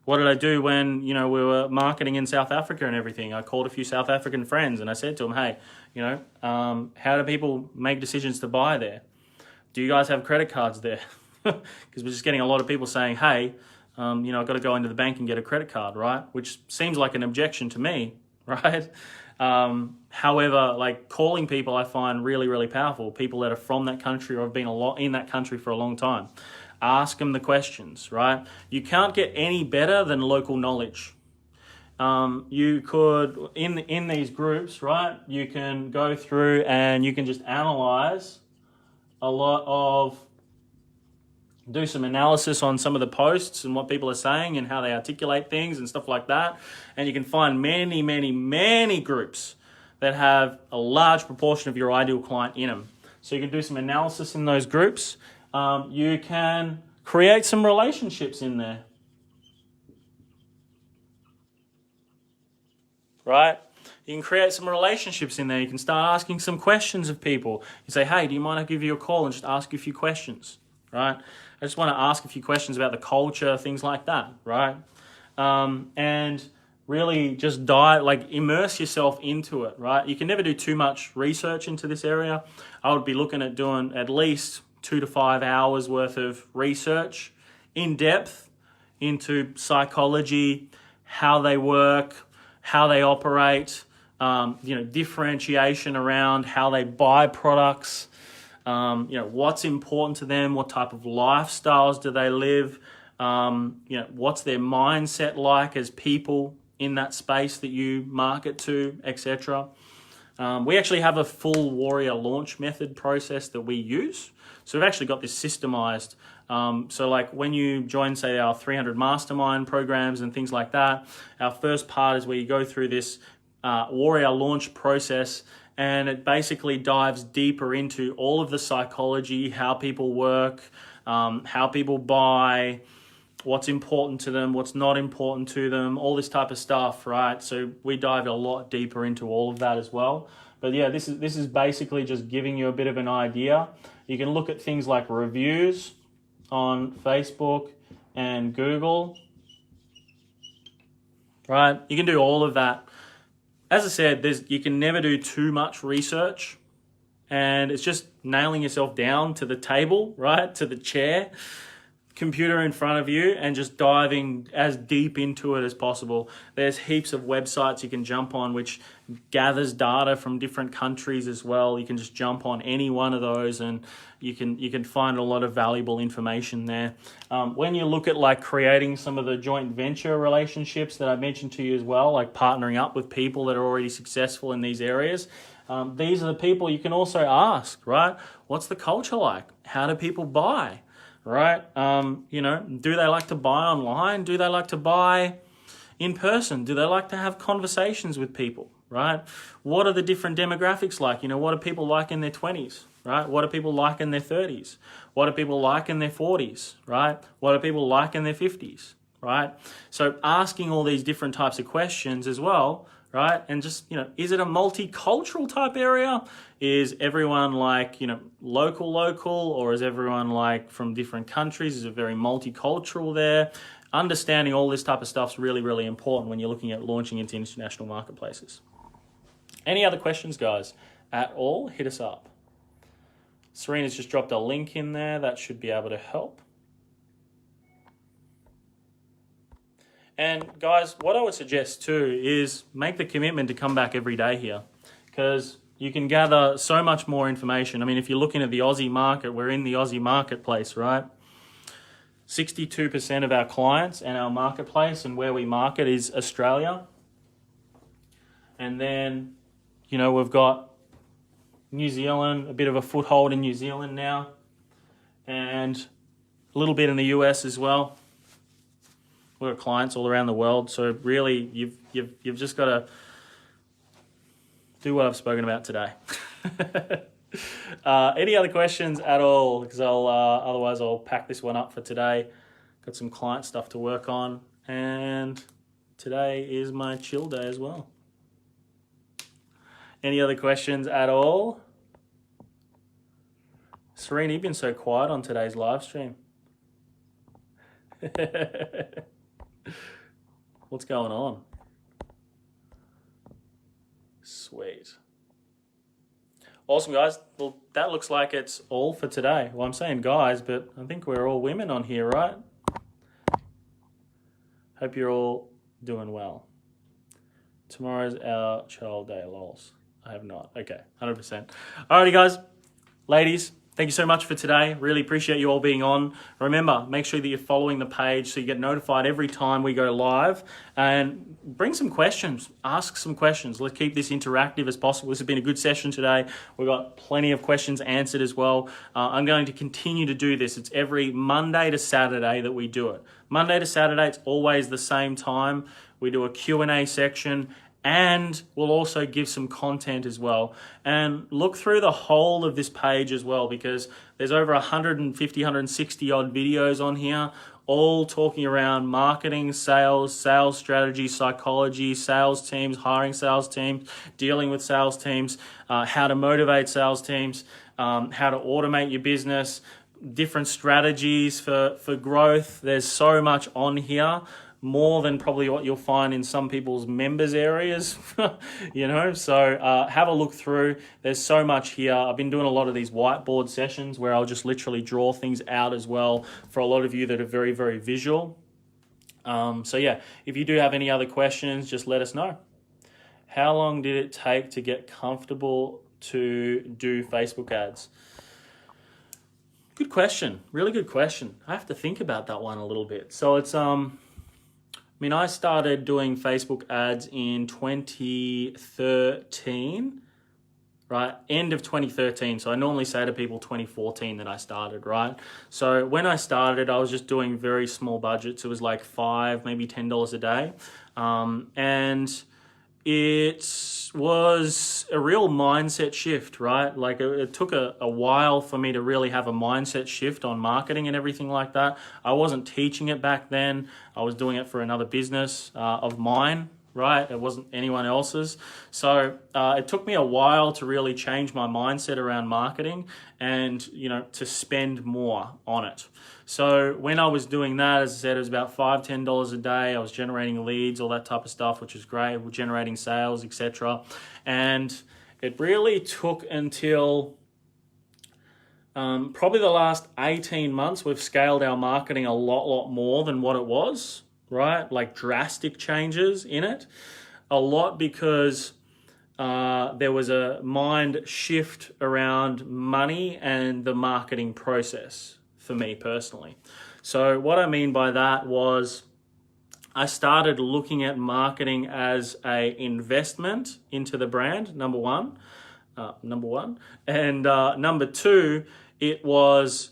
What did I do when, we were marketing in South Africa and everything? I called a few South African friends and I said to them, hey, how do people make decisions to buy there? Do you guys have credit cards there? Because we're just getting a lot of people saying, hey, I've got to go into the bank and get a credit card, right? Which seems like an objection to me, right? However, like calling people I find really, really powerful. People that are from that country or have been in that country for a long time. Ask them the questions, right? You can't get any better than local knowledge. You could, in these groups, right, you can go through and you can just analyze do some analysis on some of the posts and what people are saying and how they articulate things and stuff like that. And you can find many, many, many groups that have a large proportion of your ideal client in them. So you can do some analysis in those groups. You can create some relationships in there. Right? You can create some relationships in there. You can start asking some questions of people. You say, hey, do you mind I give you a call and just ask you a few questions? Right? I just want to ask a few questions about the culture, things like that, right? And really just immerse yourself into it, right? You can never do too much research into this area. I would be looking at doing at least 2 to 5 hours worth of research in depth into psychology, how they work, how they operate, differentiation around how they buy products, what's important to them, what type of lifestyles do they live, what's their mindset like as people in that space that you market to, etc. We actually have a full warrior launch method process that we use. So we've actually got this systemized. So like when you join, say, our 300 mastermind programs and things like that, our first part is where you go through this warrior launch process, and it basically dives deeper into all of the psychology, how people work, how people buy, what's important to them, what's not important to them, all this type of stuff, right? So we dive a lot deeper into all of that as well. But yeah, this is basically just giving you a bit of an idea. You can look at things like reviews on Facebook and Google, right? You can do all of that. As I said, you can never do too much research, and it's just nailing yourself down to the table, right? To the chair, computer in front of you, and just diving as deep into it as possible. There's heaps of websites you can jump on which gathers data from different countries as well. You can just jump on any one of those and you can find a lot of valuable information there. When you look at like creating some of the joint venture relationships that I mentioned to you as well, like partnering up with people that are already successful in these areas, these are the people you can also ask, right? What's the culture like? How do people buy? Right? Do they like to buy online? Do they like to buy in person? Do they like to have conversations with people? Right? What are the different demographics like? What do people like in their 20s? Right? What do people like in their 30s? What do people like in their 40s? Right? What do people like in their 50s? Right? So asking all these different types of questions as well, right? And just, is it a multicultural type area? Is everyone like, local, or is everyone like from different countries? Is it very multicultural there? Understanding all this type of stuff is really, really important when you're looking at launching into international marketplaces. Any other questions, guys, at all? Hit us up. Serena's just dropped a link in there. That should be able to help. And guys, what I would suggest too is make the commitment to come back every day here, because you can gather so much more information. I mean, if you're looking at the Aussie market, we're in the Aussie marketplace, right? 62% of our clients and our marketplace and where we market is Australia. And then, we've got New Zealand, a bit of a foothold in New Zealand now, and a little bit in the US as well. We've got clients all around the world, so really you've just got to do what I've spoken about today. Any other questions at all? Because otherwise I'll pack this one up for today. Got some client stuff to work on, and today is my chill day as well. Any other questions at all? Serena, you've been so quiet on today's live stream. What's going on? Sweet. Awesome, guys. Well, that looks like it's all for today. Well, I'm saying guys, but I think we're all women on here, right? Hope you're all doing well. Tomorrow's our child day, lols. I have not. Okay, 100%. Alrighty, guys. Ladies, thank you so much for today. Really appreciate you all being on. Remember, make sure that you're following the page so you get notified every time we go live. And bring some questions. Ask some questions. Let's keep this interactive as possible. This has been a good session today. We've got plenty of questions answered as well. I'm going to continue to do this. It's every Monday to Saturday that we do it. Monday to Saturday, it's always the same time. We do a Q&A section, and we'll also give some content as well. And look through the whole of this page as well, because there's over 150, 160 odd videos on here, all talking around marketing, sales strategy, psychology, sales teams, hiring sales teams, dealing with sales teams, how to motivate sales teams, how to automate your business, different strategies for growth. There's so much on here, more than probably what you'll find in some people's members areas, so have a look through. There's so much here. I've been doing a lot of these whiteboard sessions where I'll just literally draw things out as well for a lot of you that are very, very visual. So yeah, if you do have any other questions, just let us know. How long did it take to get comfortable to do Facebook ads? Good question. Really good question. I have to think about that one a little bit. So it's, I started doing Facebook ads in 2013, right? End of 2013. So I normally say to people 2014 that I started, right? So when I started, I was just doing very small budgets. It was like $5, maybe $10 a day. And it was a real mindset shift, right? Like it took a while for me to really have a mindset shift on marketing and everything like that. I wasn't teaching it back then. I was doing it for another business of mine, right? It wasn't anyone else's. So it took me a while to really change my mindset around marketing and, to spend more on it. So when I was doing that, as I said, it was about $5, $10 a day. I was generating leads, all that type of stuff, which was great. We're generating sales, etc. And it really took until probably the last 18 months, we've scaled our marketing a lot more than what it was, right? Like drastic changes in it. A lot because there was a mind shift around money and the marketing process for me personally. So what I mean by that was I started looking at marketing as a investment into the brand, number one. And number two, it was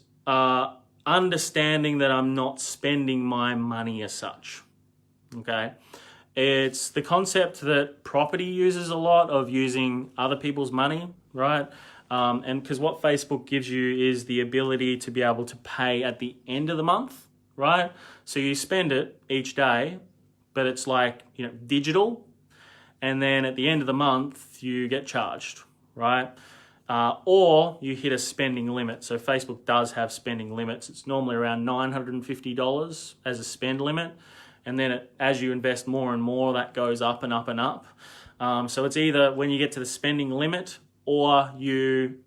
understanding that I'm not spending my money as such, okay? It's the concept that property uses a lot of using other people's money, right? And because what Facebook gives you is the ability to be able to pay at the end of the month, right? So you spend it each day, but it's like, digital. And then at the end of the month, you get charged, right? Or you hit a spending limit. So Facebook does have spending limits. It's normally around $950 as a spend limit. And then as you invest more and more, that goes up and up and up. So it's either when you get to the spending limit or you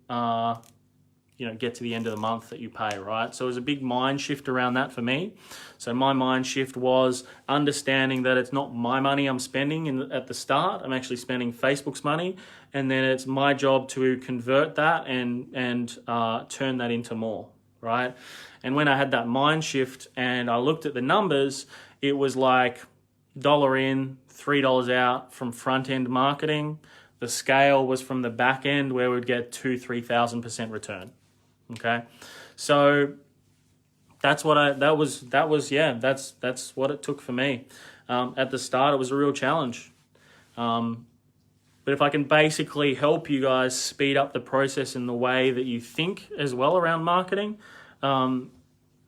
get to the end of the month that you pay, right? So it was a big mind shift around that for me. So my mind shift was understanding that it's not my money I'm spending at the start. I'm actually spending Facebook's money, and then it's my job to convert that and turn that into more, right? And when I had that mind shift and I looked at the numbers, it was like $1 in, $3 out from front end marketing. The scale was from the back end where we'd get 2,000-3,000% return. Okay, so that's what that's what it took for me. At the start, it was a real challenge. But if I can basically help you guys speed up the process in the way that you think as well around marketing,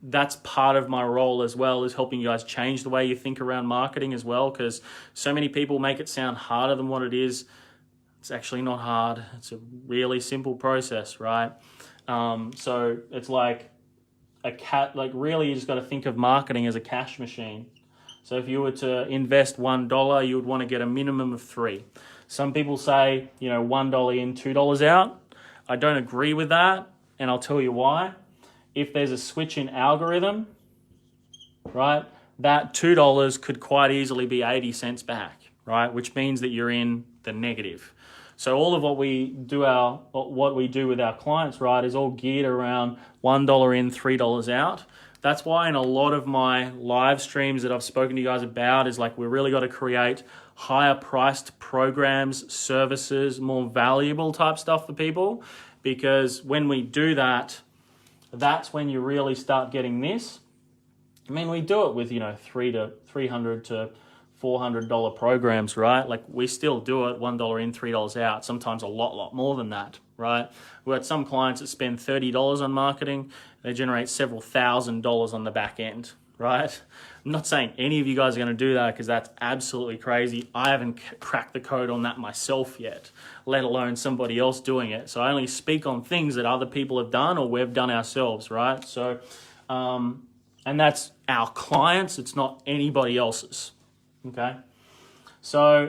that's part of my role as well, is helping you guys change the way you think around marketing as well, because so many people make it sound harder than what it is. It's actually not hard. It's a really simple process, right? So it's like really you just got to think of marketing as a cash machine. So if you were to invest $1, you would want to get a minimum of 3. Some people say, $1 in, $2 out. I don't agree with that, and I'll tell you why. If there's a switch in algorithm, right, that $2 could quite easily be 80 cents back, right, which means that you're in the negative. So all of what we do with our clients, right, is all geared around $1 in, $3 out. That's why in a lot of my live streams that I've spoken to you guys about is like we really got to create higher priced programs, services, more valuable type stuff for people, because when we do that, that's when you really start getting this. I mean, we do it with, $300 to $400 programs, right? Like we still do it $1 in, $3 out, sometimes a lot more than that, right? We've got some clients that spend $30 on marketing. They generate several $1,000s on the back end, right? I'm not saying any of you guys are going to do that because that's absolutely crazy. I haven't cracked the code on that myself yet, let alone somebody else doing it. So I only speak on things that other people have done or we've done ourselves, right? So, and that's our clients. It's not anybody else's. Okay, so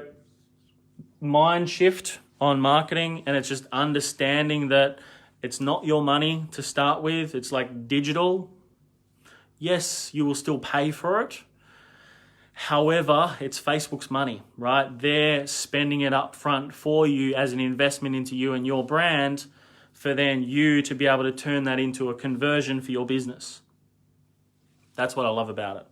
mind shift on marketing, and it's just understanding that it's not your money to start with. It's like digital. Yes, you will still pay for it. However, it's Facebook's money, right? They're spending it up front for you as an investment into you and your brand for then you to be able to turn that into a conversion for your business. That's what I love about it.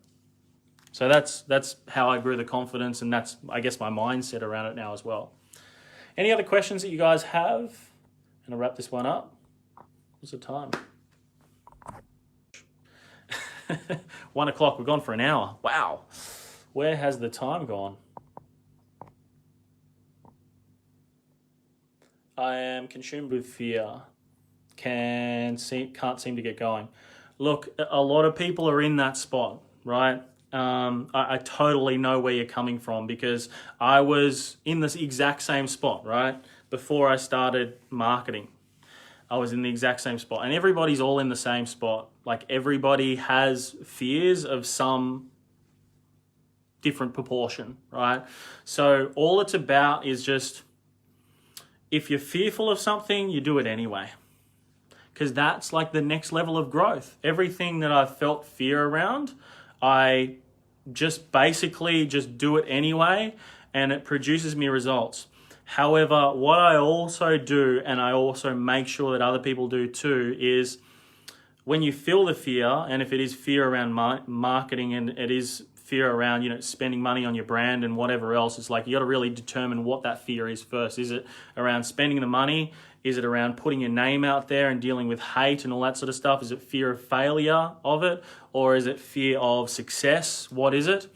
So that's how I grew the confidence, and that's, I guess, my mindset around it now as well. Any other questions that you guys have? And I'll wrap this one up. What's the time? 1 o'clock. We've gone for an hour. Wow. Where has the time gone? I am consumed with fear. Can't seem to get going. Look, a lot of people are in that spot, right? I totally know where you're coming from, because I was in this exact same spot, right? Before I started marketing, I was in the exact same spot, and everybody's all in the same spot. Like everybody has fears of some different proportion, right? So all it's about is just, if you're fearful of something, you do it anyway, because that's like the next level of growth. Everything that I've felt fear around, I just basically just do it anyway, and it produces me results. However, what I also do, and I also make sure that other people do too, is when you feel the fear, and if it is fear around marketing and it is fear around, spending money on your brand and whatever else, it's like you got to really determine what that fear is first. Is it around spending the money? Is it around putting your name out there and dealing with hate and all that sort of stuff? Is it fear of failure of it? Or is it fear of success? What is it?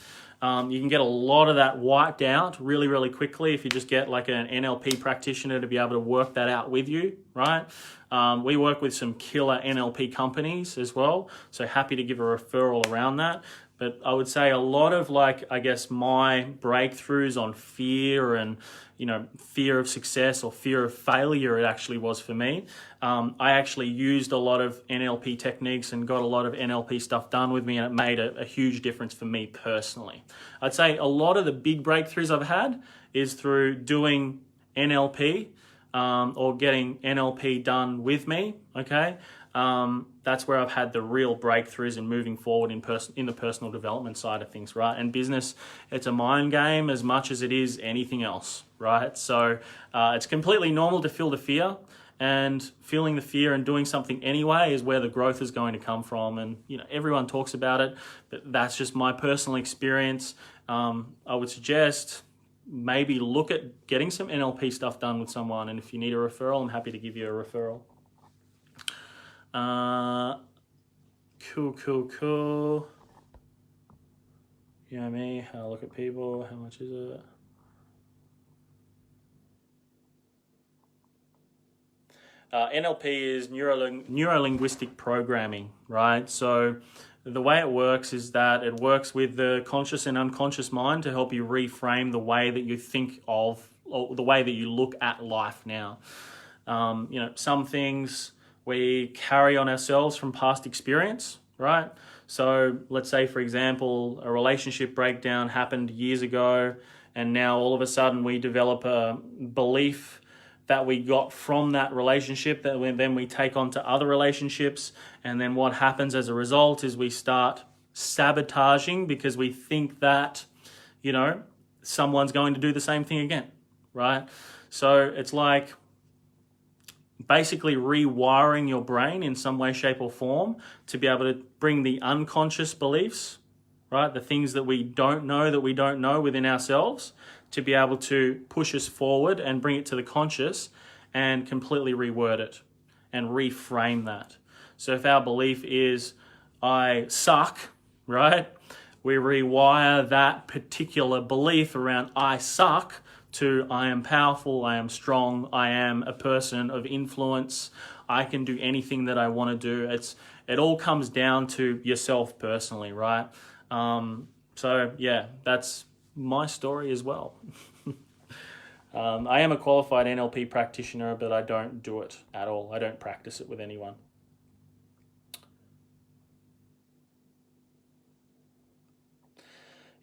You can get a lot of that wiped out really, really quickly if you just get like an NLP practitioner to be able to work that out with you, right? We work with some killer NLP companies as well, so happy to give a referral around that. But I would say a lot of my breakthroughs on fear and, fear of success or fear of failure, it actually was for me. I actually used a lot of NLP techniques and got a lot of NLP stuff done with me, and it made a huge difference for me personally. I'd say a lot of the big breakthroughs I've had is through doing NLP or getting NLP done with me, okay? That's where I've had the real breakthroughs in moving forward in the personal development side of things, right? And business, it's a mind game as much as it is anything else, right? So it's completely normal to feel the fear, and feeling the fear and doing something anyway is where the growth is going to come from. And everyone talks about it, but that's just my personal experience. I would suggest maybe look at getting some NLP stuff done with someone, and if you need a referral, I'm happy to give you a referral. Cool. You know me, how I look at people, how much is it? NLP is neuro-linguistic programming, right? So the way it works is that it works with the conscious and unconscious mind to help you reframe the way that you think of, or the way that you look at life now. Some things we carry on ourselves from past experience, right? So let's say, for example, a relationship breakdown happened years ago, and now all of a sudden we develop a belief that we got from that relationship that then we take on to other relationships. And then what happens as a result is we start sabotaging because we think that, someone's going to do the same thing again, right? So it's like basically rewiring your brain in some way, shape, or form to be able to bring the unconscious beliefs, right? The things that we don't know within ourselves, to be able to push us forward and bring it to the conscious and completely reword it and reframe that. So if our belief is, I suck, right? We rewire that particular belief around I suck to I am powerful, I am strong, I am a person of influence, I can do anything that I want to do. It all comes down to yourself personally, right? So yeah, that's my story as well. I am a qualified NLP practitioner, but I don't do it at all. I don't practice it with anyone.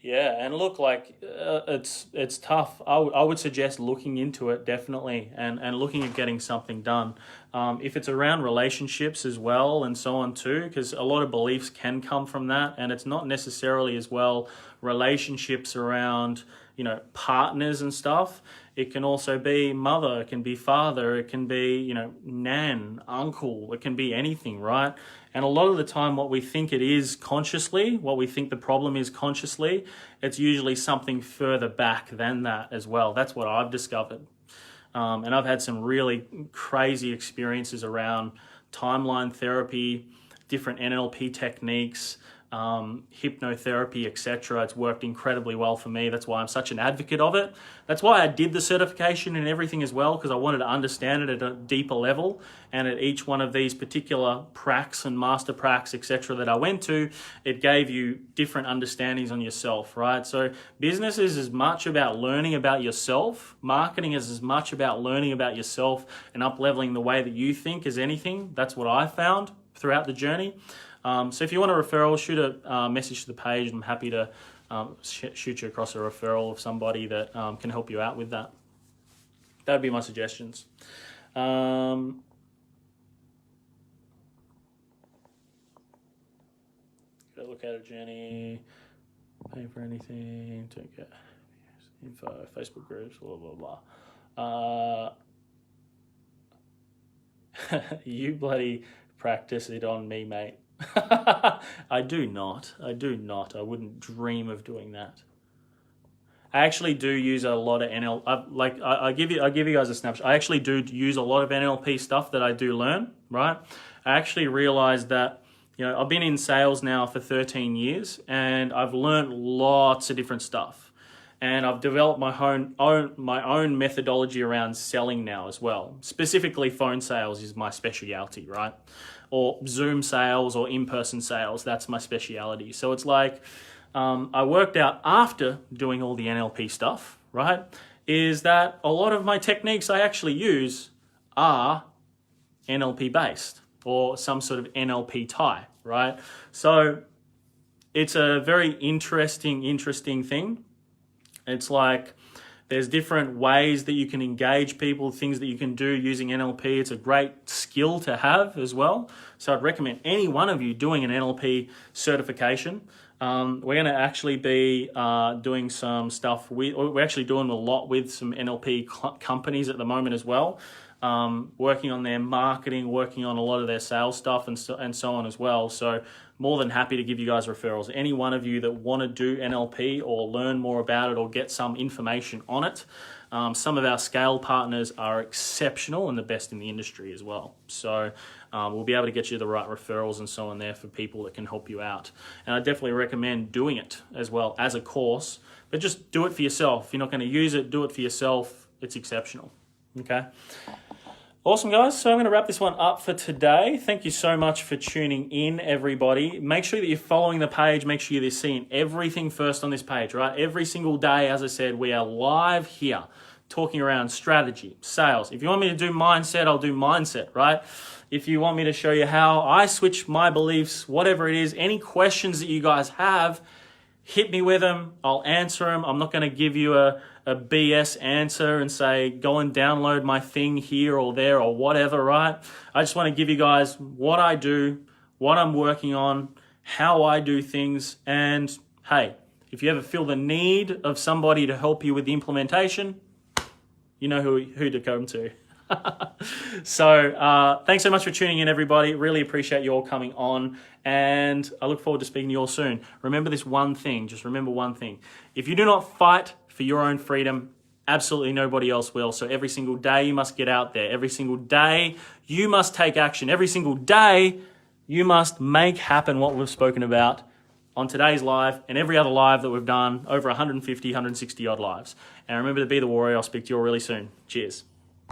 Yeah, and look, it's tough. I would suggest looking into it definitely, and looking at getting something done. If it's around relationships as well and so on too, because a lot of beliefs can come from that, and it's not necessarily as well relationships around partners and stuff. It can also be mother, it can be father, it can be nan, uncle, it can be anything, right? And a lot of the time what we think it is consciously, what we think the problem is consciously, it's usually something further back than that as well. That's what I've discovered. And I've had some really crazy experiences around timeline therapy, different NLP techniques, hypnotherapy, etc. It's worked incredibly well for me. That's why I'm such an advocate of it. That's why I did the certification and everything as well, because I wanted to understand it at a deeper level. And at each one of these particular pracs and master pracs, etc. that I went to, it gave you different understandings on yourself, right? So business is as much about learning about yourself. Marketing is as much about learning about yourself and up-leveling the way that you think as anything. That's what I found throughout the journey. So if you want a referral, shoot a message to the page. I'm happy to shoot you across a referral of somebody that can help you out with that. That would be my suggestions. Look at it, Jenny. Pay for anything. Don't get info, Facebook groups, blah, blah, blah. You bloody practice it on me, mate. I do not. I wouldn't dream of doing that. I actually do use a lot of NLP. I give you guys a snapshot. I actually do use a lot of NLP stuff that I do learn, right? I actually realized that, I've been in sales now for 13 years and I've learned lots of different stuff. And I've developed my own methodology around selling now as well. Specifically, phone sales is my specialty, right? Or Zoom sales or in-person sales, that's my specialty. So it's like, I worked out after doing all the NLP stuff, right, is that a lot of my techniques I actually use are NLP based or some sort of NLP tie, right? So it's a very interesting thing. It's like there's different ways that you can engage people, things that you can do using NLP. It's a great skill to have as well. So I'd recommend any one of you doing an NLP certification. We're going to actually be doing some stuff. We're actually doing a lot with some NLP companies at the moment as well. Working on their marketing, working on a lot of their sales stuff and so on as well. So more than happy to give you guys referrals. Any one of you that want to do NLP or learn more about it or get some information on it, some of our scale partners are exceptional and the best in the industry as well. So we'll be able to get you the right referrals and so on there for people that can help you out. And I definitely recommend doing it as well as a course, but just do it for yourself. If you're not going to use it, do it for yourself. It's exceptional. Okay. Awesome, guys. So I'm going to wrap this one up for today. Thank you so much for tuning in, everybody. Make sure that you're following the page. Make sure you're seeing everything first on this page, right? Every single day, as I said, we are live here talking around strategy, sales. If you want me to do mindset, I'll do mindset, right? If you want me to show you how I switch my beliefs, whatever it is, any questions that you guys have, hit me with them. I'll answer them. I'm not going to give you a BS answer and say, go and download my thing here or there or whatever, right? I just want to give you guys what I do, what I'm working on, how I do things. And hey, if you ever feel the need of somebody to help you with the implementation, you know who to come to. So thanks so much for tuning in, everybody. Really appreciate you all coming on, and I look forward to speaking to you all soon. Remember this one thing. Just remember one thing. If you do not fight for your own freedom, absolutely nobody else will. So every single day you must get out there. Every single day you must take action. Every single day you must make happen what we've spoken about on today's live and every other live that we've done, over 150, 160 odd lives. And remember to be the warrior. I'll speak to you all really soon. Cheers.